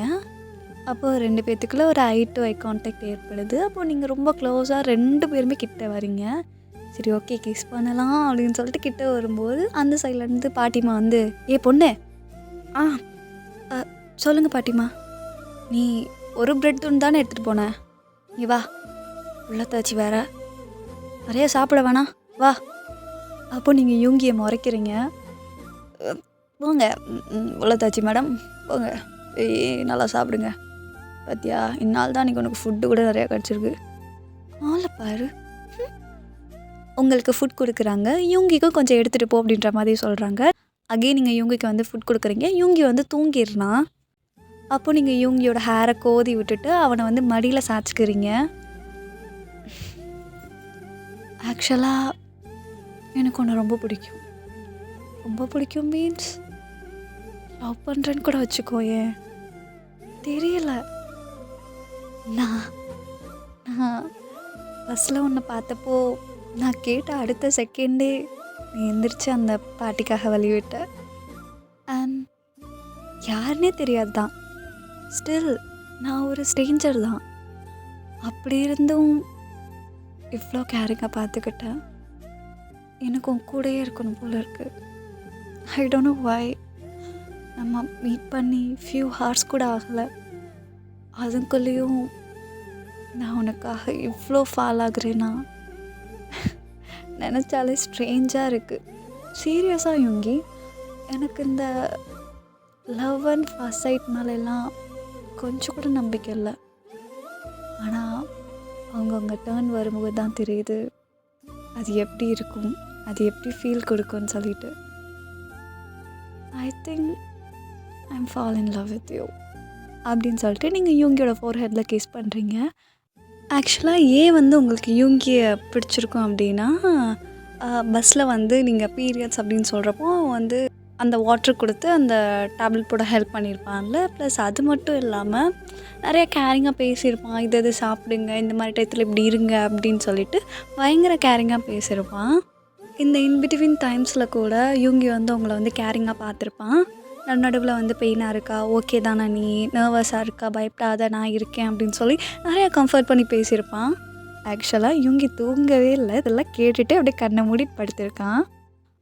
அப்போது 2 பேர்த்துக்குள்ளே ஒரு ஐ டு ஐ கான்டாக்ட் ஏற்படுது. அப்போது நீங்கள் ரொம்ப க்ளோஸாக 2 பேருமே கிட்ட வரீங்க. சரி ஓகே கிஸ் பண்ணலாம் அப்படின்னு சொல்லிட்டு கிட்ட வரும்போது அந்த சைட்லேருந்து பாட்டிமா வந்து பொண்ணு சொல்லுங்கள் பாட்டிமா, நீ ஒரு ப்ரெட் துண்டு தானே எடுத்துகிட்டு போனேன், நீ வா உள்ளத்தாச்சி வேற நிறைய சாப்பிட வேணாம் வா. அப்போ நீங்கள் யூங்கியை முறைக்கிறீங்க. போங்க உள்ளத்தாச்சி மேடம் போங்க நல்லா சாப்பிடுங்க. பார்த்தியா இந்நாள் தான் இன்றைக்கி உனக்கு ஃபுட்டு கூட நிறையா கிடச்சிருக்கு. ஆளை பாரு. உங்களுக்கு ஃபுட் கொடுக்குறாங்க. யூங்கிக்கும் கொஞ்சம் எடுத்துகிட்டு போ அப்படின்ற மாதிரி சொல்கிறாங்க. அகெயின் நீங்கள் யூங்கிக்கு வந்து ஃபுட் கொடுக்குறீங்க. யூங்கி வந்து தூங்கிடுறான். அப்போ நீங்கள் யூங்கியோட ஹேரை கோதி விட்டுட்டு அவனை வந்து மடியில் சாய்ச்சிக்கிறீங்க. ஆக்சுவலாக எனக்கு ஒன்று ரொம்ப பிடிக்கும். ரொம்ப பிடிக்கும் மீன்ஸ் லவ் பண்ணுறேன்னு கூட வச்சுக்கோயேன். தெரியல. நான் நான் பஸ்ஸில் உன்னை பார்த்தப்போ நான் கேட்ட அடுத்த செகண்டே நீ எந்திரிச்சு அந்த பாட்டிக்காக வழிவிட்ட. அண்ட் யாருன்னே தெரியாது தான். ஸ்டில் நான் ஒரு ஸ்ட்ரேஞ்சர் தான். அப்படி இருந்தும் இவ்வளோ கேரிங்காக பார்த்துக்கிட்டேன். எனக்கு உன் கூடயே இருக்கணும் போல இருக்குது. I don't know why. நம்ம மீட் பண்ணி ஃபியூ ஹார்ஸ் கூட ஆகலை. அதுக்குள்ளேயும் நான் உனக்காக இவ்வளோ ஃபால் ஆகுறேன்னா நினச்சாலே ஸ்ட்ரேஞ்சாக இருக்குது. சீரியஸாக யூங்கி, எனக்கு இந்த லவ் அண்ட் ஃபர்ஸ்ட் சைட் மேலெல்லாம் கொஞ்சம் கூட நம்பிக்கை இல்லை. ஆனால் அவங்கவுங்க டேர்ன் வரும்போது தான் தெரியுது அது எப்படி இருக்கும், அது எப்படி ஃபீல் கொடுக்கும்னு சொல்லிட்டு. I think I am fall in love with you அப்படின்னு சொல்லிட்டு நீங்கள் யூங்கியோட ஃபோர்ஹெட்டில் கிஸ் பண்ணுறீங்க. ஆக்சுவலாக ஏன் வந்து உங்களுக்கு யூங்கியை பிடிச்சிருக்கும் அப்படின்னா, பஸ்ஸில் வந்து நீங்கள் பீரியட்ஸ் அப்படின்னு சொல்கிறப்போ வந்து அந்த வாட்டர் கொடுத்து அந்த டேப்லெட் போட ஹெல்ப் பண்ணியிருப்பான்ல. ப்ளஸ் அது மட்டும் இல்லாமல் நிறைய கேரிங்காக பேசியிருப்பான். இது சாப்பிடுங்க, இந்த மாதிரி டயத்தில் இப்படி இருங்க அப்படின்னு சொல்லிட்டு பயங்கர கேரிங்காக பேசியிருப்பான். இந்த இன்பிட்வீன் டைம்ஸில் கூட யூங்கி வந்து உங்களை வந்து கேரிங்காக பார்த்துருப்பான். நடுவில் வந்து பெயினாக இருக்கா, ஓகே தானே, நீ நர்வஸாக இருக்கா, பயப்படாத நான் இருக்கேன் அப்படின்னு சொல்லி நிறையா கம்ஃபர்ட் பண்ணி பேசியிருப்பான். ஆக்சுவலாக யூங்கி தூங்கவே இல்லை. இதெல்லாம் கேட்டுட்டு அப்படியே கண்ணை மூடிட்டு படுத்திருக்கான்.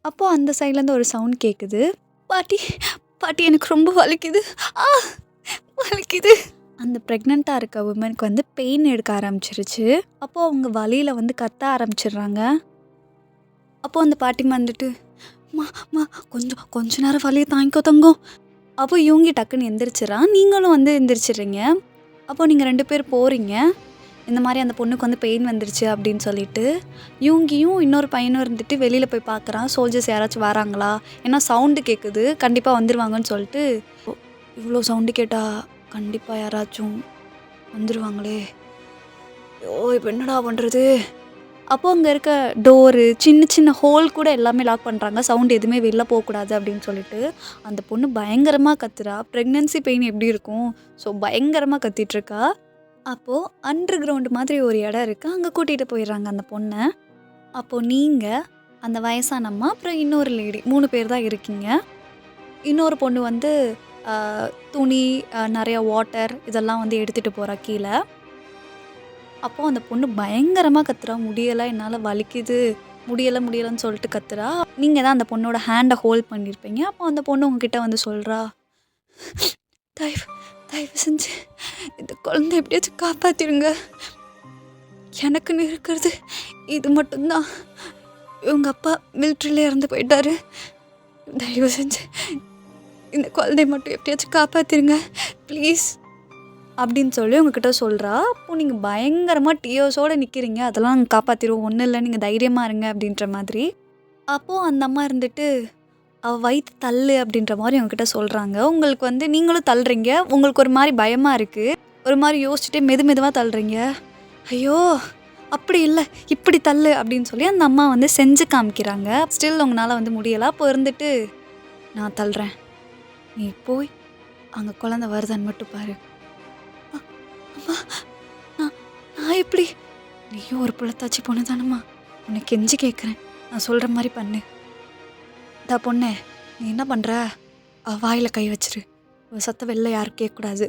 அப்போது அந்த சைட்லேருந்து ஒரு சவுண்ட் கேட்குது. பாட்டி பாட்டி எனக்கு ரொம்ப வலிக்குது, வலிக்குது. அந்த ப்ரெக்னெண்ட்டாக இருக்க உமனுக்கு வந்து பெயின் எடுக்க ஆரம்பிச்சிருச்சு. அப்போது அவங்க வலியில் வந்து கத்த ஆரம்பிச்சிடுறாங்க. அப்போது அந்த பாட்டிமா வந்துட்டு மா கொஞ்ச நேரம் வலியை தாங்கிக்கோ தங்கம். அப்போ யூங்கி டக்குன்னு எந்திரிச்சிடறான். நீங்களும் வந்து எந்திரிச்சிடுறீங்க. அப்போது நீங்கள் 2 பேர் போகிறீங்க. இந்த மாதிரி அந்த பொண்ணுக்கு வந்து பெயின் வந்துருச்சு அப்படின்னு சொல்லிட்டு யூங்கியும் இன்னொரு பையனும் இருந்துட்டு வெளியில் போய் பார்க்குறான், சோல்ஜர்ஸ் யாராச்சும் வராங்களா, ஏன்னா சவுண்டு கேட்குது, கண்டிப்பாக வந்துடுவாங்கன்னு சொல்லிட்டு. இவ்வளோ சவுண்டு கேட்டால் கண்டிப்பாக யாராச்சும் வந்துடுவாங்களே, இப்போ என்னடா பண்ணுறது. அப்போது அங்கே இருக்க டோரு, சின்ன சின்ன ஹோல் கூட எல்லாமே லாக் பண்ணுறாங்க, சவுண்ட் எதுவுமே வெளில போகக்கூடாது அப்படின்னு சொல்லிட்டு. அந்த பொண்ணு பயங்கரமாக கத்துறா. ப்ரெக்னென்சி பெயின் எப்படி இருக்கும், ஸோ பயங்கரமாக கத்திகிட்ருக்கா. அப்போது அண்டர் கிரவுண்டு மாதிரி ஒரு இடம் இருக்குது, அங்கே கூட்டிகிட்டு போயிடுறாங்க அந்த பொண்ணை. அப்போது நீங்கள், அந்த வயசான அம்மா, அப்புறம் இன்னொரு லேடி, 3 பேர் தான் இருக்கீங்க. இன்னொரு பொண்ணு வந்து துணி, நிறையா வாட்டர் இதெல்லாம் வந்து எடுத்துகிட்டு போகிறா கீழே. அப்போது அந்த பொண்ணு பயங்கரமாக கத்துறா, முடியலை, என்னால் வலிக்குது, முடியலைன்னு சொல்லிட்டு கத்துறா. நீங்கள் தான் அந்த பொண்ணோட ஹேண்டை ஹோல்ட் பண்ணியிருப்பீங்க. அப்போ அந்த பொண்ணு உங்ககிட்ட வந்து சொல்கிறா, தயவு செஞ்சு இந்த குழந்தை எப்படியாச்சும் காப்பாற்றிடுங்க, எனக்குன்னு இருக்கிறது இது மட்டும்தான், இவங்க அப்பா மிலிட்ரியிலே இறந்து போயிட்டாரு, தயவு செஞ்சு இந்த குழந்தைய மட்டும் எப்படியாச்சும் காப்பாற்றிடுங்க ப்ளீஸ் அப்படின்னு சொல்லி உங்ககிட்ட சொல்கிறா. அப்போது நீங்கள் பயங்கரமாக டியோஸோடு நிற்கிறீங்க. அதெல்லாம் நாங்கள் காப்பாற்றிடுவோம், ஒன்றும் இல்லை, நீங்கள் தைரியமாக இருங்க அப்படின்ற மாதிரி. அப்போது அந்த அம்மா இருந்துட்டு அவள் வயிற்று தள்ளு அப்படின்ற மாதிரி உங்ககிட்ட சொல்கிறாங்க. உங்களுக்கு வந்து நீங்களும் தள்ளுறீங்க, உங்களுக்கு ஒரு மாதிரி பயமாக இருக்குது, ஒரு மாதிரி யோசிச்சுட்டே மெதுவாக தள்ளுறீங்க. ஐயோ அப்படி இல்லை, இப்படி தள்ளு அப்படின்னு சொல்லி அந்த அம்மா வந்து செஞ்சு காமிக்கிறாங்க. ஸ்டில் உங்களால் வந்து முடியலை. அப்போ இருந்துட்டு நான் தள்ளுறேன், நீ போய் அங்கே குழந்தை வருதான்னு மட்டும் பாரு. அம்மா நான் எப்படி, நீயும் ஒரு புள்ளத்தாச்சி பொண்ணு தானம்மா, உன்னை கெஞ்சி கேட்குறேன், நான் சொல்கிற மாதிரி பண்ணு. தா பொண்ணே, நீ என்ன பண்ணுற, வாயில் கை வச்சிரு, சத்தம் வெளில யாரும் கேட்கக்கூடாது,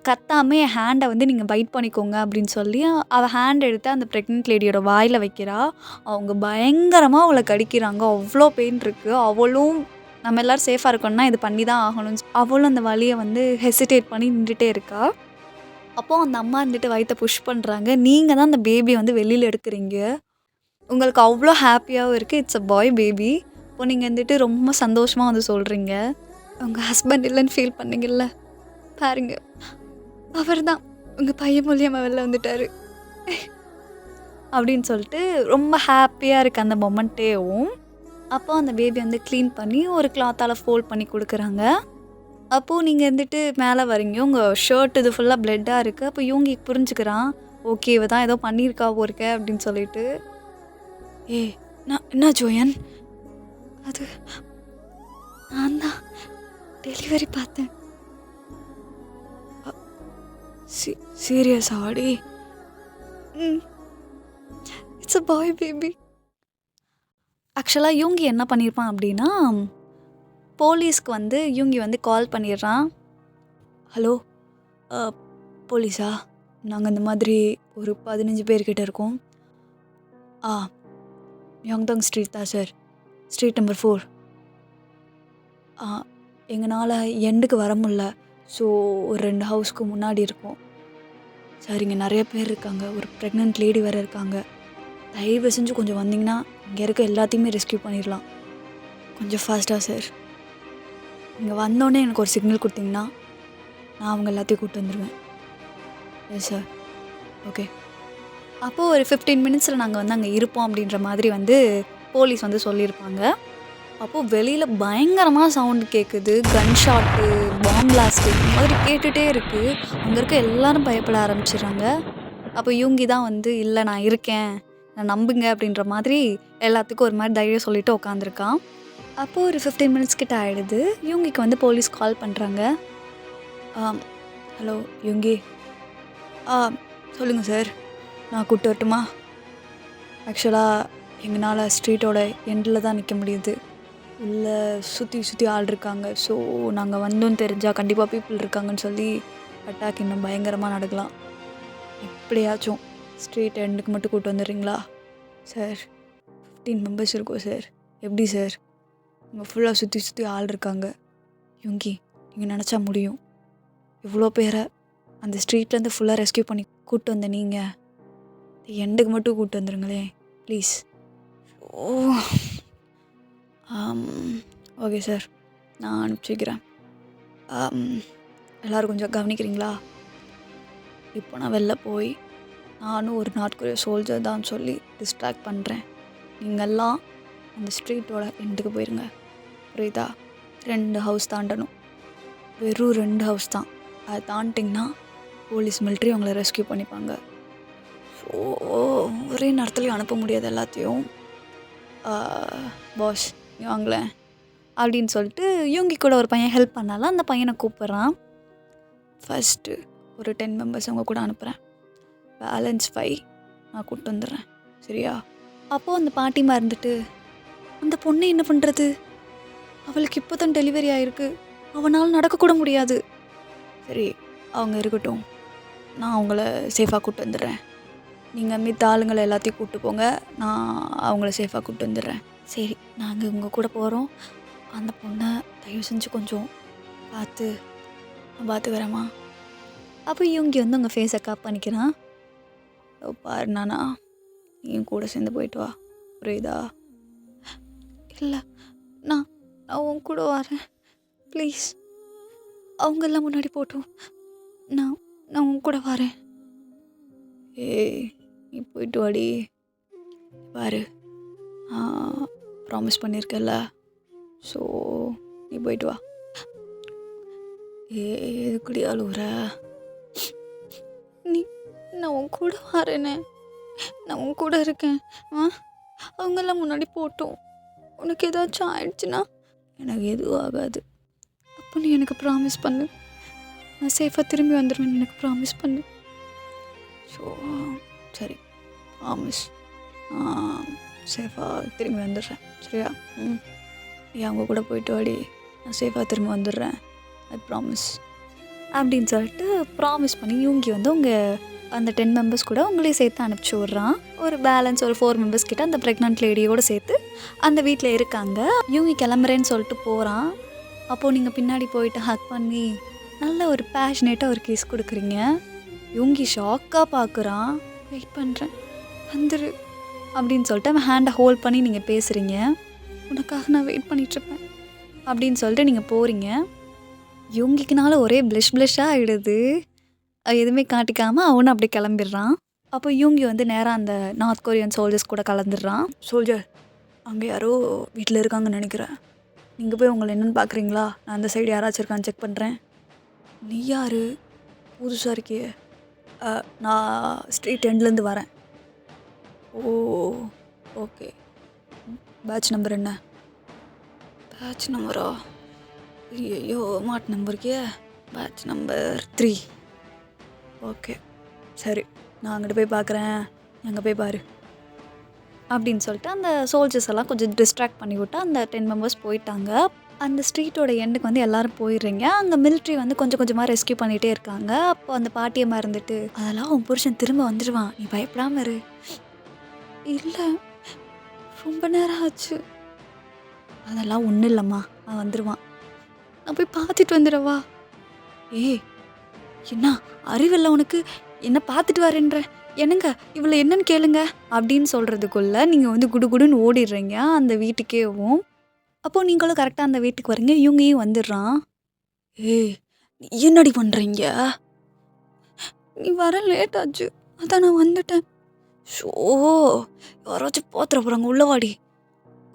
கத்தாமல் என் ஹேண்டை வந்து நீங்கள் பைட் பண்ணிக்கோங்க அப்படின்னு சொல்லி அவள் ஹேண்ட் எடுத்து அந்த ப்ரெக்னென்ட் லேடியோட வாயில் வைக்கிறா. அவங்க பயங்கரமாக அவளை கடிக்கிறாங்க, அவ்வளோ பெயின் இருக்குது. அவளும் நம்ம எல்லோரும் சேஃபாக இருக்கணும்னா இது பண்ணி தான் ஆகணும்னு அவளும் அந்த வலியை வந்து ஹெசிடேட் பண்ணி நின்றுட்டே இருக்கா. அப்போது அந்த அம்மா இருந்துட்டு வயிற்றை புஷ் பண்ணுறாங்க. நீங்கள் தான் அந்த பேபியை வந்து வெளியில் எடுக்கிறீங்க. உங்களுக்கு அவ்வளோ ஹாப்பியாகவும் இருக்குது. It's a boy baby. இப்போ நீங்கள் வந்துட்டு ரொம்ப சந்தோஷமாக வந்து சொல்கிறீங்க, உங்கள் ஹஸ்பண்ட் இல்லைன்னு ஃபீல் பண்ணிங்கல்ல, பாருங்க, அவர் தான் உங்கள் பையன் மூலியமாக வெளில வந்துட்டார் அப்படின்னு சொல்லிட்டு ரொம்ப ஹாப்பியாக இருக்குது அந்த மொமெண்ட்டேவும். அப்போ அந்த பேபி வந்து க்ளீன் பண்ணி ஒரு கிளாத்தால் ஃபோல்ட் பண்ணி கொடுக்குறாங்க. அப்போது நீங்கள் இருந்துட்டு மேலே வரீங்க, உங்கள் ஷர்ட் இது ஃபுல்லாக பிளட்டாக இருக்குது. அப்போ யூங்கி புரிஞ்சுக்கிறான், ஓகே இவ தான் ஏதோ பண்ணியிருக்கா போருக்க அப்படின்னு சொல்லிட்டு. நான் என்ன ஜோயன், அது நான் தான் டெலிவரி பார்த்தேன். Serious Aadi? It's a boy baby. ஆக்சுவலாக யூங்கி என்ன பண்ணியிருப்பான் அப்படின்னா, போலீஸ்க்கு வந்து யூங்கி வந்து கால் பண்ணிடுறான். ஹலோ போலீஸா, நாங்கள் இந்த மாதிரி ஒரு 15 பேர்கிட்ட இருக்கோம். யங்தங் ஸ்ட்ரீட் தான் சார், ஸ்ட்ரீட் நம்பர் 4. எங்களால் எண்டுக்கு வர முடில, ஸோ ஒரு 2 ஹவுஸ்க்கு முன்னாடி இருக்கோம் சார். இங்கே நிறைய பேர் இருக்காங்க, ஒரு ப்ரெக்னென்ட் லேடி வேறு இருக்காங்க. தயவு செஞ்சு கொஞ்சம் வந்தீங்கன்னா இங்கே இருக்க எல்லாத்தையுமே ரெஸ்க்யூ பண்ணிடலாம். கொஞ்சம் ஃபாஸ்ட்டாக சார். இங்கே வந்தோடனே எனக்கு ஒரு சிக்னல் கொடுத்தீங்கன்னா நான் அவங்க எல்லாத்தையும் கூப்பிட்டு வந்துடுவேன். Yes sir, okay. அப்போது ஒரு 15 மினிட்ஸில் நாங்கள் வந்து அங்கே இருப்போம் அப்படின்ற மாதிரி வந்து போலீஸ் வந்து சொல்லியிருப்பாங்க. அப்போது வெளியில் பயங்கரமாக சவுண்டு கேட்குது, கன் ஷாட்டு, பாம் பிளாஸ்ட்டு இந்த மாதிரி கேட்டுகிட்டே இருக்குது. அங்கே இருக்க எல்லோரும் பயப்பட ஆரம்பிச்சிடுறாங்க. அப்போ யூங்கி தான் வந்து, இல்லை நான் இருக்கேன், நான் நம்புங்க அப்படின்ற மாதிரி எல்லாத்துக்கும் ஒரு மாதிரி தைரியம் சொல்லிவிட்டு உட்காந்துருக்கான். அப்போது ஒரு 15 மினிட்ஸ் கிட்ட ஆகிடுது. யூங்கிக்கு வந்து போலீஸ் கால் பண்ணுறாங்க. ஹலோ யூங்கி. சொல்லுங்கள் சார், நான் கூப்பிட்டு வரட்டுமா? ஆக்சுவலாக எங்களால் ஸ்ட்ரீட்டோட எண்டில் தான் நிற்க முடியுது, உள்ளே சுற்றி ஆள் இருக்காங்க. ஸோ நாங்கள் வந்தோன்னு தெரிஞ்சால் கண்டிப்பாக பீப்புள் இருக்காங்கன்னு சொல்லி அட்டாக் இன்னும் பயங்கரமாக நடக்கலாம். எப்படியாச்சும் ஸ்ட்ரீட் எண்டுக்கு மட்டும் கூப்பிட்டு வந்துடுறீங்களா சார்? 15 மெம்பர்ஸ் இருக்கோம் சார். எப்படி சார்? இங்கே ஃபுல்லாக சுற்றி ஆள் இருக்காங்க. யுங்கி, நீங்கள் நினச்சா முடியும். இவ்வளோ பேரை அந்த ஸ்ட்ரீட்லேருந்து ஃபுல்லாக ரெஸ்க்யூ பண்ணி கூப்பிட்டு வந்த நீங்கள் எண்டுக்கு மட்டும் கூப்பிட்டு வந்துடுங்களே ப்ளீஸ். ஓகே சார், நான் அனுப்பிச்சிக்கிறேன். எல்லோரும் கொஞ்சம் கவனிக்கிறீங்களா? இப்போ நான் வெளில போய் நானும் ஒரு நார்த் கொரியா சோல்ஜர் தான் சொல்லி டிஸ்ட்ராக்ட் பண்ணுறேன். நீங்கள்லாம் அந்த ஸ்ட்ரீட்டோட எண்டுக்கு போயிருங்க, புரியுதா? 2 ஹவுஸ் தாண்டணும், வெறும் 2 ஹவுஸ் தான். அதை தாண்டிங்கன்னா போலீஸ் மிலிட்ரி அவங்கள ரெஸ்க்யூ பண்ணிப்பாங்க. ஸோ ஒரே நேரத்துலையும் அனுப்ப முடியாது எல்லாத்தையும். பாஸ் வாங்களேன் அப்படின்னு சொல்லிட்டு யூங்கி கூட ஒரு பையன் ஹெல்ப் பண்ணாலும் அந்த பையனை கூப்பிட்றான். ஃபஸ்ட்டு ஒரு 10 மெம்பர்ஸ் அவங்க கூட அனுப்புகிறேன், பேலன்ஸ் 5 நான் கூப்பிட்டு வந்துடுறேன், சரியா? அப்போது அந்த பாட்டிமா இருந்துட்டு, அந்த பொண்ணை என்ன பண்ணுறது? அவளுக்கு இப்போ தான் டெலிவரி ஆகிருக்கு, அவனால் நடக்கக்கூட முடியாது. சரி, அவங்க இருக்கட்டும், நான் அவங்கள சேஃபாக கூப்பிட்டு வந்துடுறேன். நீங்கள் மித்த ஆளுங்களை எல்லாத்தையும் கூப்பிட்டு போங்க, நான் அவங்கள சேஃபாக கூப்பிட்டு வந்துடுறேன். சரி, நாங்கள் உங்கள் கூட போகிறோம். அந்த பொண்ணை தயவு செஞ்சு கொஞ்சம் பார்த்து வரேம்மா. அப்போ இவங்க வந்து உங்கள் ஃபேஸை காப் பண்ணிக்கிறான். பாரு நானா, நீயும் கூட சேர்ந்து போயிட்டு வா, புரியுதா? இல்லை, நான் உன் கூட வரேன் ப்ளீஸ். அவங்கெல்லாம் முன்னாடி போட்டோம், நான் உன் கூட வரேன். ஏய், நீ போயிட்டு வாடி. பாரு, ப்ராமிஸ் பண்ணியிருக்கல, ஸோ நீ போயிட்டு வா. எதுக்குடி அழுகுற? நான் உன் கூட வரேனே, நான் உன் கூட இருக்கேன். அவங்கெல்லாம் முன்னாடி போட்டோம், உனக்கு ஏதாச்சும் ஆயிடுச்சுன்னா எனக்கு எதுவும் ஆகாது. அப்போ நீ எனக்கு ப்ராமிஸ் பண்ணு, நான் சேஃபாக திரும்பி வந்துடுவேன், எனக்கு ப்ராமிஸ் பண்ணு. ஸோ சரி, ப்ராமிஸ், சேஃபாக திரும்பி வந்துடுறேன், சரியா? நீ அவங்க கூட போயிட்டு வாடி, நான் சேஃபாக திரும்பி வந்துடுறேன், அது ப்ராமிஸ் அப்படின்னு சொல்லிட்டு ப்ராமிஸ் பண்ணி யூங்கி வந்து உங்கள் அந்த 10 மெம்பர்ஸ் கூட உங்களையும் சேர்த்து அனுப்பிச்சி விட்றான். ஒரு பேலன்ஸ் ஒரு 4 மெம்பர்ஸ் கிட்ட அந்த ப்ரெக்னென்ட் லேடியோடு சேர்த்து அந்த வீட்டில் இருக்காங்க. யூங்கி கிளம்புறேன்னு சொல்லிட்டு போகிறான். அப்போது நீங்கள் பின்னாடி போயிட்டு ஹக் பண்ணி நல்ல ஒரு பேஷனேட்டாக ஒரு கிஸ் கொடுக்குறீங்க. யூங்கி ஷாக்காக பார்க்குறான். வெயிட் பண்ணுறேன், வந்துரு அப்படின்னு சொல்லிட்டு அவன் ஹேண்டை ஹோல்ட் பண்ணி நீங்கள் பேசுகிறீங்க. உனக்காக நான் வெயிட் பண்ணிகிட்ருப்பேன் அப்படின்னு சொல்லிட்டு நீங்கள் போகிறீங்க. யூங்கிக்குனால ஒரே ப்ளஷ்ஷாக ஆகிடுது. எதுவுமே காட்டிக்காமல் அவனும் அப்படியே கிளம்பிடுறான். அப்போ யூங்கி வந்து நேராக அந்த நார்த் கொரியன் சோல்ஜர்ஸ் கூட கலந்துடுறான். சோல்ஜர், அங்கே யாரோ வீட்டில் இருக்காங்கன்னு நினைக்கிறேன். நீங்கள் போய் உங்களை என்னென்னு பார்க்குறீங்களா? நான் அந்த சைடு யாராச்சும் இருக்கான்னு செக் பண்ணுறேன். நீ யார்? புதுசாக இருக்கியே. நான் ஸ்ட்ரீட் எண்ட்லேருந்து வரேன். ஓ, ஓகே. பேட்ச் நம்பர் என்ன? பேட்ச் நம்பரா? ஐயோ, மாட் நம்பருக்கே. Batch number 3. ஓகே, சரி, நான் அங்கிட்டு போய் பார்க்குறேன், அங்கே போய் பாரு அப்படின்னு சொல்லிட்டு அந்த சோல்ஜர்ஸ் எல்லாம் கொஞ்சம் டிஸ்ட்ராக்ட் பண்ணி விட்டு அந்த 10 மெம்பர்ஸ் போயிட்டாங்க. அந்த ஸ்ட்ரீட்டோட எண்டுக்கு வந்து எல்லோரும் போயிடுறீங்க. அங்கே மிலிட்ரி வந்து கொஞ்சம் கொஞ்சமாக ரெஸ்கியூ பண்ணிகிட்டே இருக்காங்க. அப்போ அந்த பாட்டியம்மா இருந்துட்டு, அதெல்லாம் உன் புருஷன் திரும்ப வந்துடுவான், நீ பயப்படாமல் இரு. இல்லை, ரொம்ப நேரம் ஆச்சு. அதெல்லாம் ஒன்றும் இல்லைம்மா, அவன் வந்துடுவான். நான் போய் பார்த்துட்டு வந்துடவா? ஏய், என்ன அறிவில்லை உனக்கு? என்ன பார்த்துட்டு வரேன்ற? என்னங்க இவ்வளோ என்னன்னு கேளுங்க அப்படின்னு சொல்கிறதுக்குள்ளே நீங்கள் வந்து குடுகுடுன்னு ஓடிடுறீங்க அந்த வீட்டுக்கேவும். அப்போது நீங்களும் கரெக்டாக அந்த வீட்டுக்கு வரீங்க. இவங்கையும் வந்துடுறான். ஏய், என்னடி பண்ணுறீங்க? நீ வர லேட் ஆச்சு, அதான் நான் வந்துட்டேன். ஷோ, யாராச்சும் பார்த்துட போகிறாங்க, உள்ள வாடி.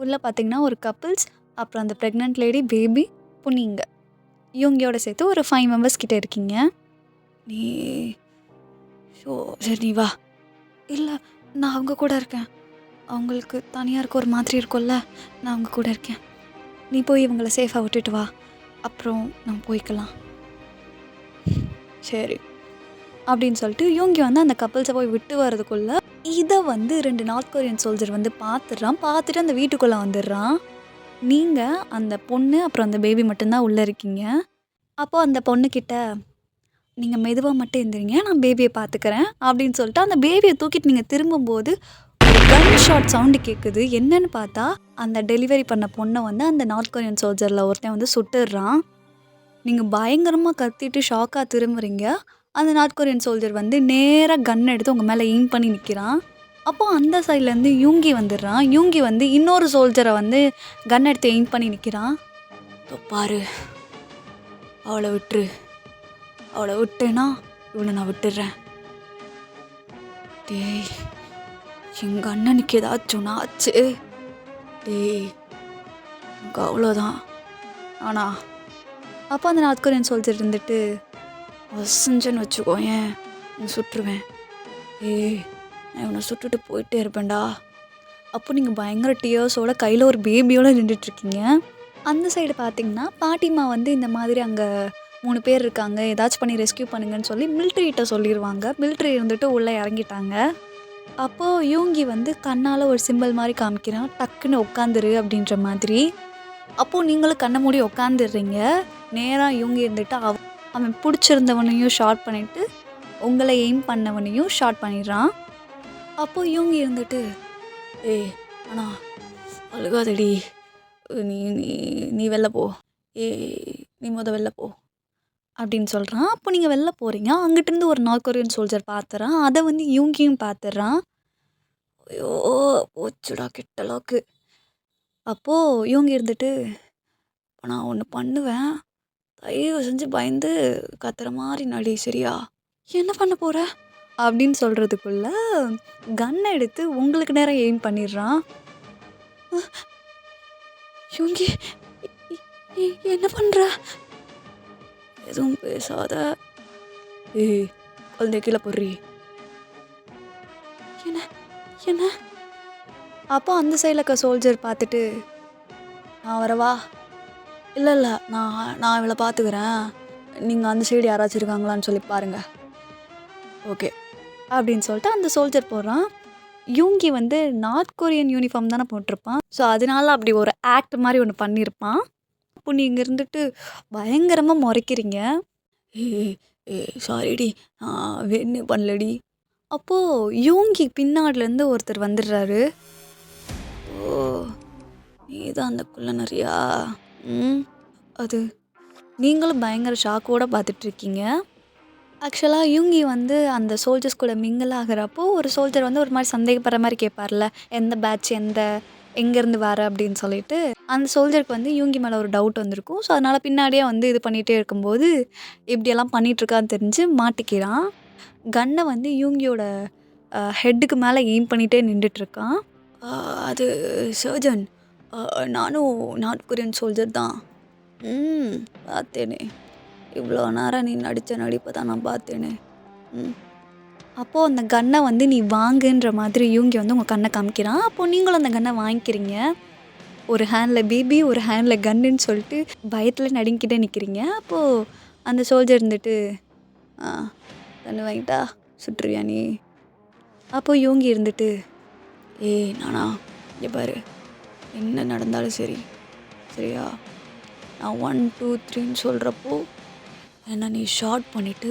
உள்ளே பார்த்தீங்கன்னா ஒரு கப்பிள்ஸ், அப்புறம் அந்த ப்ரெக்னென்ட் லேடி, பேபி, புண்ணிங்க இவங்களோட சேர்த்து ஒரு 5 மெம்பர்ஸ் கிட்டே இருக்கீங்க. நீ ஷோ, சரி நீ வா. இல்லை, நான் அவங்க கூட இருக்கேன். அவங்களுக்கு தனியாக இருக்க ஒரு மாதிரி இருக்கும்ல, நான் அவங்க கூட இருக்கேன். நீ போய் இவங்களை சேஃபாக விட்டுட்டு வா, அப்புறம் நம்ம போய்க்கலாம். சரி அப்படின்னு சொல்லிட்டு யோங்கி வந்து அந்த கப்பல்ஸை போய் விட்டு வர்றதுக்குள்ளே இதை வந்து 2 நார்த் கொரியன் சோல்ஜர் வந்து பார்த்துட்டு அந்த வீட்டுக்குள்ளே வந்துடுறான். நீங்கள் அந்த பொண்ணு அப்புறம் அந்த பேபி மட்டும்தான் உள்ளே இருக்கீங்க. அப்போது அந்த பொண்ணுக்கிட்ட, நீங்கள் மெதுவாக மட்டும் எழுந்திரிங்க, நான் பேபியை பார்த்துக்கிறேன் அப்படின்னு சொல்லிட்டு அந்த பேபியை தூக்கிட்டு நீங்கள் திரும்பும்போது கன் ஷாட் சவுண்டு கேட்குது. என்னன்னு பார்த்தா அந்த டெலிவரி பண்ண பொண்ணை வந்து அந்த நார்த் கொரியன் சோல்ஜரில் ஒருத்தன் வந்து சுட்டுடுறான். நீங்கள் பயங்கரமாக கத்திட்டு ஷாக்காக திரும்புறீங்க. அந்த நார்த் கொரியன் சோல்ஜர் வந்து நேராக கன் எடுத்து உங்கள் மேலே எய்ம் பண்ணி நிற்கிறான். அப்போது அந்த சைட்லேருந்து யூங்கி வந்துடுறான். யூங்கி வந்து இன்னொரு சோல்ஜரை வந்து கன் எடுத்து எய்ம் பண்ணி நிற்கிறான். பாரு, அவளை விட்டுரு, அவளை விட்டேன்னா இவனை நான் விட்டுடுறேன். டேய், எங்கள் அண்ணனுக்கு ஏதாச்சும் ஆச்சு, டேய் எனக்கு அவ்வளோதான். ஆனா அப்போ அந்த நார்த் கொரியன் சோல்ஜர் இருந்துட்டு, வசஞ்சன்னு வச்சுக்கோ, ஏன் நீ சுட்டுருவேன். ஏய், நான் இவனை சுட்டுட்டு போயிட்டே இருப்பேன்டா. அப்போ நீங்கள் பயங்கர டியர்ஸோட கையில் ஒரு பேபியோடு நின்றுட்டுருக்கீங்க. அந்த சைடு பார்த்தீங்கன்னா பாட்டிமா வந்து இந்த மாதிரி அங்கே 3 பேர் இருக்காங்க, ஏதாச்சும் பண்ணி ரெஸ்கியூ பண்ணுங்கன்னு சொல்லி மிலிட்ரிகிட்ட சொல்லிடுவாங்க. மிலிட்ரி இருந்துட்டு உள்ளே இறங்கிட்டாங்க. அப்போது யூங்கி வந்து கண்ணால் ஒரு சிம்பிள் மாதிரி காமிக்கிறான், டக்குன்னு உட்காந்துரு அப்படின்ற மாதிரி. அப்போது நீங்களும் கண்ணை மூடி உட்காந்துடுறீங்க. நேராக யூங்கி இருந்துட்டு அவன் பிடிச்சிருந்தவனையும் ஷார்ட் பண்ணிவிட்டு உங்களை எய்ம் பண்ணவனையும் ஷார்ட் பண்ணிடுறான். அப்போது யூங்கி இருந்துட்டு, ஏய் அண்ணா அழுகாதடி, நீ நீ நீ வெளில போ, நீ வெளில போ அப்படின்னு சொல்கிறான். அப்போ நீங்கள் வெளில போகிறீங்க. அங்கிட்டிருந்து ஒரு நார்த் கொரியன் சோல்ஜர் பார்த்துறான். அதை வந்து யூங்கியும் பார்த்துட்றான். ஐயோ போச்சுடா கெட்டளவுக்கு. அப்போது யூங்கி இருந்துட்டு, இப்போ நான் ஒன்று பண்ணுவேன், தயவு செஞ்சு பயந்து கத்துற மாதிரி நடி, சரியா? என்ன பண்ண போகிற அப்படின்னு சொல்கிறதுக்குள்ள கன்னை எடுத்து உங்களுக்கு நேரம் எய்ம் பண்ணிடுறான். யூங்கி என்ன பண்ணுற? எதுவும் பேசாத. ஏய், குழந்தை கீழே போடுறி. என்ன என்ன? அப்போ அந்த சைடில் இருக்க சோல்ஜர் பார்த்துட்டு, நான் வரவா? இல்லை நான் இவளை பார்த்துக்கிறேன், நீங்கள் அந்த சைடு யாராச்சும் இருக்காங்களான்னு சொல்லி பாருங்கள். ஓகே அப்படின்னு சொல்லிட்டு அந்த சோல்ஜர் போடுறான். யூங்கி வந்து நார்த் கொரியன் யூனிஃபார்ம் தானே போட்டிருப்பான். ஸோ அதனால அப்படி ஒரு ஆக்ட் மாதிரி ஒன்று பண்ணியிருப்பான். இப்போ நீங்கள் இருந்துட்டு பயங்கரமாக முறைக்கிறீங்க. சாரிடி, நான் வேணே பண்ணலடி. அப்போது யூங்கி பின்னாடிலேருந்து ஒருத்தர் வந்துடுறாரு. ஓ, நீ தான் அந்த குள்ளனரியா? அது நீங்களும் பயங்கர ஷாக்கோடு பார்த்துட்ருக்கீங்க. ஆக்சுவலாக யூங்கி வந்து அந்த சோல்ஜர்ஸ் கூட மிங்கிள் ஆகிறப்போ ஒரு சோல்ஜர் வந்து ஒரு மாதிரி சந்தேகப்படுற மாதிரி கேட்பார்ல, எந்த பேட்ச், எந்த எங்கேருந்து வர அப்படின்னு சொல்லிட்டு அந்த சோல்ஜருக்கு வந்து யூங்கி மேலே ஒரு டவுட் வந்திருக்கும். ஸோ அதனால் பின்னாடியே வந்து இது பண்ணிகிட்டே இருக்கும்போது இப்படியெல்லாம் பண்ணிகிட்ருக்கான்னு தெரிஞ்சு மாட்டிக்கிறான். கன்னை வந்து யூங்கியோட ஹெட்டுக்கு மேலே எய்ம் பண்ணிகிட்டே நின்றுட்டுருக்கான். அது சர்ஜன், நானும் நார்த் கொரியன் சோல்ஜர் தான். பார்த்தேனே, இவ்வளோ நேரம் நீ நடித்த நடிப்பை தான் நான் பார்த்தேனே. அப்போது அந்த கன்னை வந்து நீ வாங்குன்ற மாதிரி யூங்கி வந்து உங்கள் கண்ணை காமிக்கிறான். அப்போது நீங்களும் அந்த கன்னை வாங்கிக்கிறீங்க. ஒரு ஹேண்டில் பேபி, ஒரு ஹேண்டில் கன்னுன்னு சொல்லிட்டு பயத்தில் நடுங்கிட்டே நிற்கிறீங்க. அப்போது அந்த சோல்ஜர் இருந்துட்டு, கன்று வாங்கிட்டா சுட்டுருவியா நீ? அப்போது யூங்கி இருந்துட்டு, நானா, இங்கே பாரு, என்ன நடந்தாலும் சரி சரியா, நான் 1 2 3ன்னு சொல்கிறப்போ என்னை நீ ஷார்ட் பண்ணிவிட்டு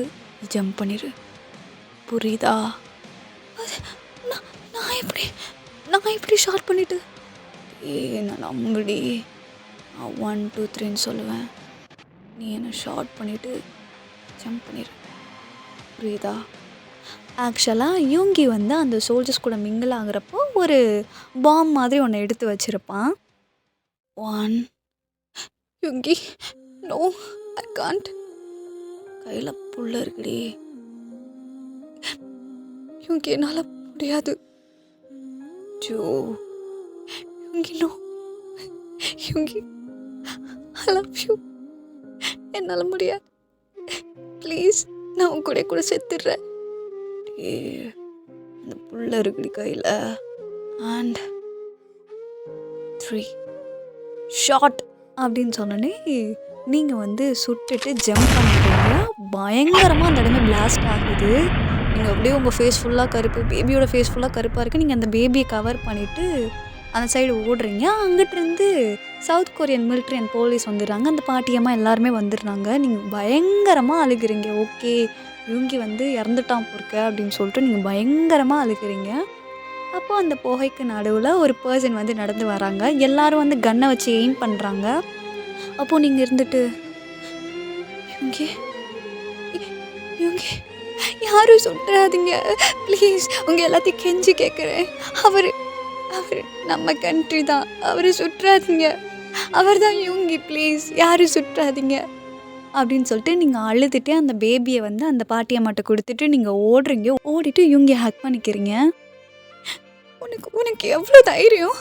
ஜம்ப் பண்ணிடு, புரியுதா? நான் எப்படி ஷார்ட் பண்ணிவிட்டு? நான் நம்புடி, நான் 1 2 3ன்னு சொல்லுவேன், நீ என்னை ஷார்ட் பண்ணிவிட்டு ஜம்ப் பண்ணிடு, புரியுதா? ஆக்சுவலாக யூங்கி வந்து அந்த சோல்ஜர்ஸ் கூட மிங்கிள் ஆகுறப்போ ஒரு பாம் மாதிரி ஒன்று எடுத்து வச்சுருப்பான். 1 யூங்கி, நோ ஐ காண்ட், கையில் புல்ல இருக்குடி யூங்கி, என்னால் முடியாது. 2 யூங்கி, நோ யூங்கி, ஐ லவ் யூ, என்னால் முடியாது, ப்ளீஸ், நான் உன் கூட செத்துடுறேன். அந்த புல்ல இருக்குடி கையில். அண்ட் 3 ஷார்ட் அப்படின்னு சொன்னோன்னே நீங்கள் வந்து சுட்டுட்டு ஜம்ப் பண்ணிடுறீங்க. பயங்கரமாக அந்த இடமே பிளாஸ்ட் ஆகுது. நீங்கள் அப்படியே உங்கள் ஃபேஸ் ஃபுல்லாக கருப்பு, பேபியோட ஃபேஸ் ஃபுல்லாக கருப்பாக இருக்குது. நீங்கள் அந்த பேபியை கவர் பண்ணிவிட்டு அந்த சைடு ஓடுறீங்க. அங்கிட்டிருந்து South Korean military and police வந்துடுறாங்க. அந்த பாட்டியம்மா எல்லாருமே வந்துடுறாங்க. நீங்கள் பயங்கரமாக அழுகிறீங்க. ஓகே, யூங்கி வந்து இறந்துட்டான் போர்க்க அப்படின்னு சொல்லிட்டு நீங்கள் பயங்கரமாக அழுகிறீங்க. அப்போது அந்த புகைக்கு நடுவில் ஒரு பர்சன் வந்து நடந்து வராங்க. எல்லோரும் வந்து கன்னை வச்சு எய்ம் பண்ணுறாங்க. அப்போது நீங்கள் இருந்துட்டு, யூங்கி யூங்கி, யாரும் சுட்டுறாதீங்க ப்ளீஸ், உங்கள் எல்லாத்தையும் கெஞ்சி கேட்குறேன், அவர் நம்ம கண்ட்ரி தான், அவர் சுட்டுறாதீங்க, அவர் தான் யூங்கி, ப்ளீஸ் யாரும் சுட்டுறாதீங்க அப்படின்னு சொல்லிட்டு நீங்கள் அழுதுகிட்டே அந்த பேபியை வந்து அந்த பாட்டியம்மாட்ட கொடுத்துட்டு நீங்கள் ஓடுறீங்க. ஓடிட்டு யூங்கியை ஹக் பண்ணிக்கிறீங்க. உனக்கு எவ்வளோ தைரியம்?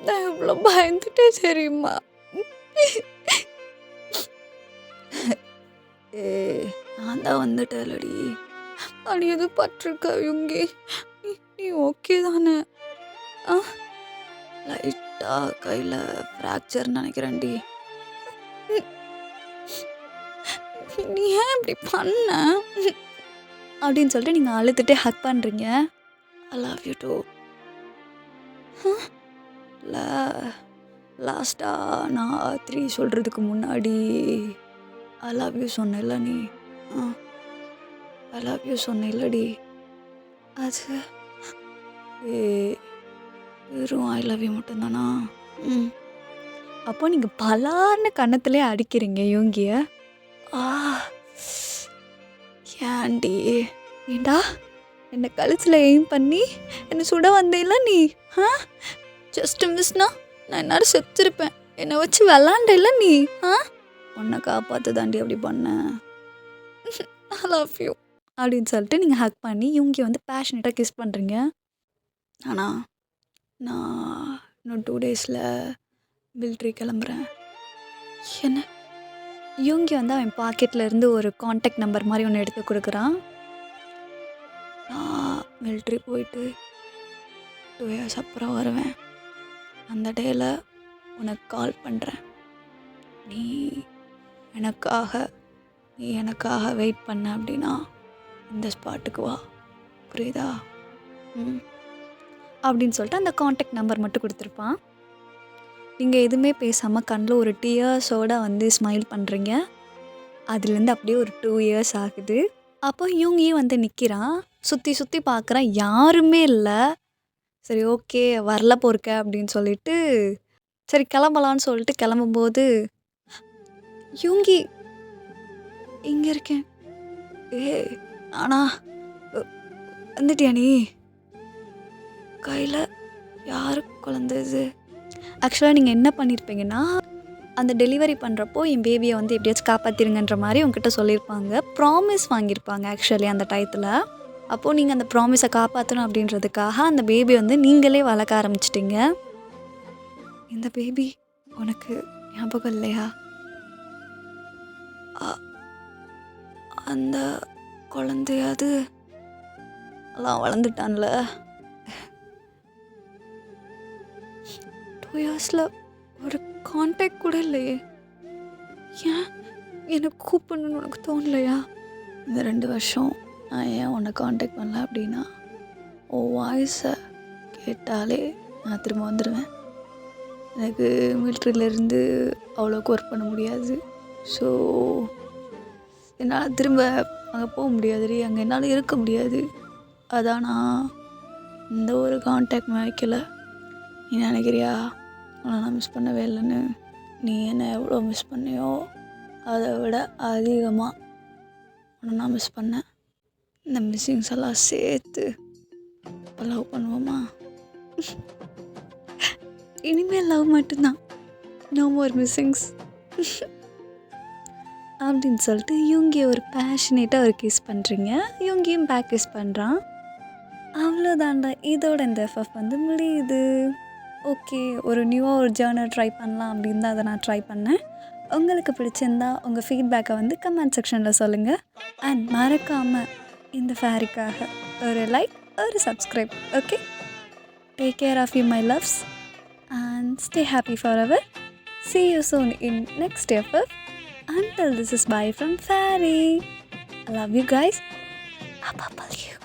நான் எவ்வளோ பயந்துட்டேன் சரிம்மா. நான் தான் வந்துட்டேன்லடி, அது எதுவும் பட்டிருக்கா யூங்கி? நீ ஓகே தானே? லைட்டாக கையில் ஃப்ராக்சர் நினைக்கிறேன்டி. நீ ஏன் இப்படி பண்ண அப்படின்னு சொல்லிட்டு நீங்கள் அழுதுகிட்டே ஹக் பண்ணுறீங்க. I love you too. லாஸ்ட்டாக நான் 3 சொல்கிறதுக்கு முன்னாடி ஐ லவ் யூ சொன்னேன்ல நீ, ஐ லவ் யூ சொன்னேன்லடி, அது வெறும் ஐ லவ் யூ மட்டும்தானா? அப்போ நீங்கள் பலார்னு கன்னத்துலேயே அடிக்கிறீங்க யூங்கிய. ஏன்டி, ஏண்டா என்னை கழுத்தில் எய்ம் பண்ணி என்னை சுட வந்தேல நீ? ஜஸ்ட் மிஸ்னா நான் என்னாரும் செத்துருப்பேன். என்னை வச்சு விளாண்டல நீ. உன்னை காப்பாற்ற தாண்டி அப்படி பண்ணேன். ஐ லவ் யூ அப்படின்னு சொல்லிட்டு நீங்கள் ஹக் பண்ணி யூங்கி வந்து பேஷனேட்டாக கிஸ் பண்ணுறீங்க. ஆனால் நான் இன்னும் 2 டேஸில் மிலிட்ரி கிளம்புறேன். என்ன? யூங்கி வந்து அவன் பாக்கெட்டில் இருந்து ஒரு காண்டாக்ட் நம்பர் மாதிரி ஒன்று எடுத்து கொடுக்குறான். நான் மிலிட்ரி போயிட்டு 2 இயர்ஸ் அப்புறம் வருவேன். அந்த டேயில் உனக்கு கால் பண்ணுறேன். நீ எனக்காக வெயிட் பண்ண அப்படின்னா இந்த ஸ்பாட்டுக்கு வா, புரியுதா? அப்படின்னு சொல்லிட்டு அந்த காண்டாக்ட் நம்பர் மட்டும் கொடுத்துருப்பான். நீங்கள் எதுவுமே பேசாமல் கண்ணில் ஒரு டியர்ஸோடு வந்து ஸ்மைல் பண்ணுறீங்க. அதுலேருந்து அப்படியே ஒரு 2 இயர்ஸ் ஆகுது. அப்போ யூங்கியும் வந்து நிற்கிறான். சுற்றி பார்க்குறான், யாருமே இல்லை. சரி ஓகே, வரல போர்க்க அப்படின்னு சொல்லிட்டு சரி கிளம்பலான்னு சொல்லிட்டு கிளம்பும்போது, யூங்கி இங்கே இருக்கேன். ஆனா வந்துட்டியா நீ? கையில் யாருக்கு குழந்தை இது? ஆக்சுவலாக நீங்கள் என்ன பண்ணியிருப்பீங்கன்னா, அந்த டெலிவரி பண்ணுறப்போ என் பேபியை வந்து எப்படியாச்சும் காப்பாற்றிருங்கன்ற மாதிரி உங்ககிட்ட சொல்லியிருப்பாங்க. ப்ராமிஸ் வாங்கியிருப்பாங்க ஆக்சுவலி அந்த டயத்தில். அப்போது நீங்கள் அந்த ப்ராமிஸை காப்பாற்றணும் அப்படின்றதுக்காக அந்த பேபி வந்து நீங்களே வளர்க்க ஆரம்பிச்சிட்டிங்க. இந்த பேபி உனக்கு ஞாபகம் இல்லையா? அந்த குழந்தையாது எல்லாம் வளர்ந்துட்டான்ல. 2 இயர்ஸில் ஒரு கான்டாக்ட் கூட இல்லையே. ஏன் எனக்கு கூப்பிடணுன்னு உனக்கு தோணலையா? இந்த 2 வருஷம் நான் ஏன் உன்னை கான்டாக்ட் பண்ணல அப்படின்னா, உன் வாய்ஸை கேட்டாலே நான் திரும்ப வந்துடுவேன். எனக்கு மிலிட்ரியிலேருந்து அவ்வளோக்கு ஒர்க் பண்ண முடியாது. ஸோ என்னால் திரும்ப அங்கே போக முடியாது, அங்கே என்னால் இருக்க முடியாது. அதான் நான் இந்த ஒரு கான்டாக்ட் வைக்கல. நீ நினைக்கிறியா உன்னை நான் மிஸ் பண்ணவே இல்லைன்னு? நீ என்னை எவ்வளோ மிஸ் பண்ணியோ அதை விட அதிகமாக உன்னை நான் மிஸ் பண்ணேன். இந்த மிஸ்ஸிங்ஸ் எல்லாம் சேர்த்து லவ் பண்ணுவோமா? இனிமேல் லவ் மட்டும்தான், நோ மோர் மிஸ்ஸிங்ஸ் அப்படின்னு சொல்லிட்டு யூங்கி ஒரு பேஷனேட்டாக ஒரு கிஸ் பண்ணுறீங்க. யூங்கியும் பேக் கிஸ் பண்ணுறான். அவ்வளோதாண்டா, இதோட இந்த எஃப்எஃப் வந்து முடியுது. ஓகே, ஒரு நியூவாக ஒரு ஜேர்னல் ட்ரை பண்ணலாம் அப்படின்னு தான் அதை நான் ட்ரை பண்ணேன். உங்களுக்கு பிடிச்சிருந்தா உங்கள் ஃபீட்பேக்கை வந்து கமெண்ட் செக்ஷனில் சொல்லுங்கள். அண்ட் மறக்காமல் இந்த ஃபேரிக்காக ஒரு லைக், ஒரு subscribe. Okay, take care of you my loves and stay happy forever. See you soon in next FF. Until this is bye from Fairy. I love you guys. Abba you.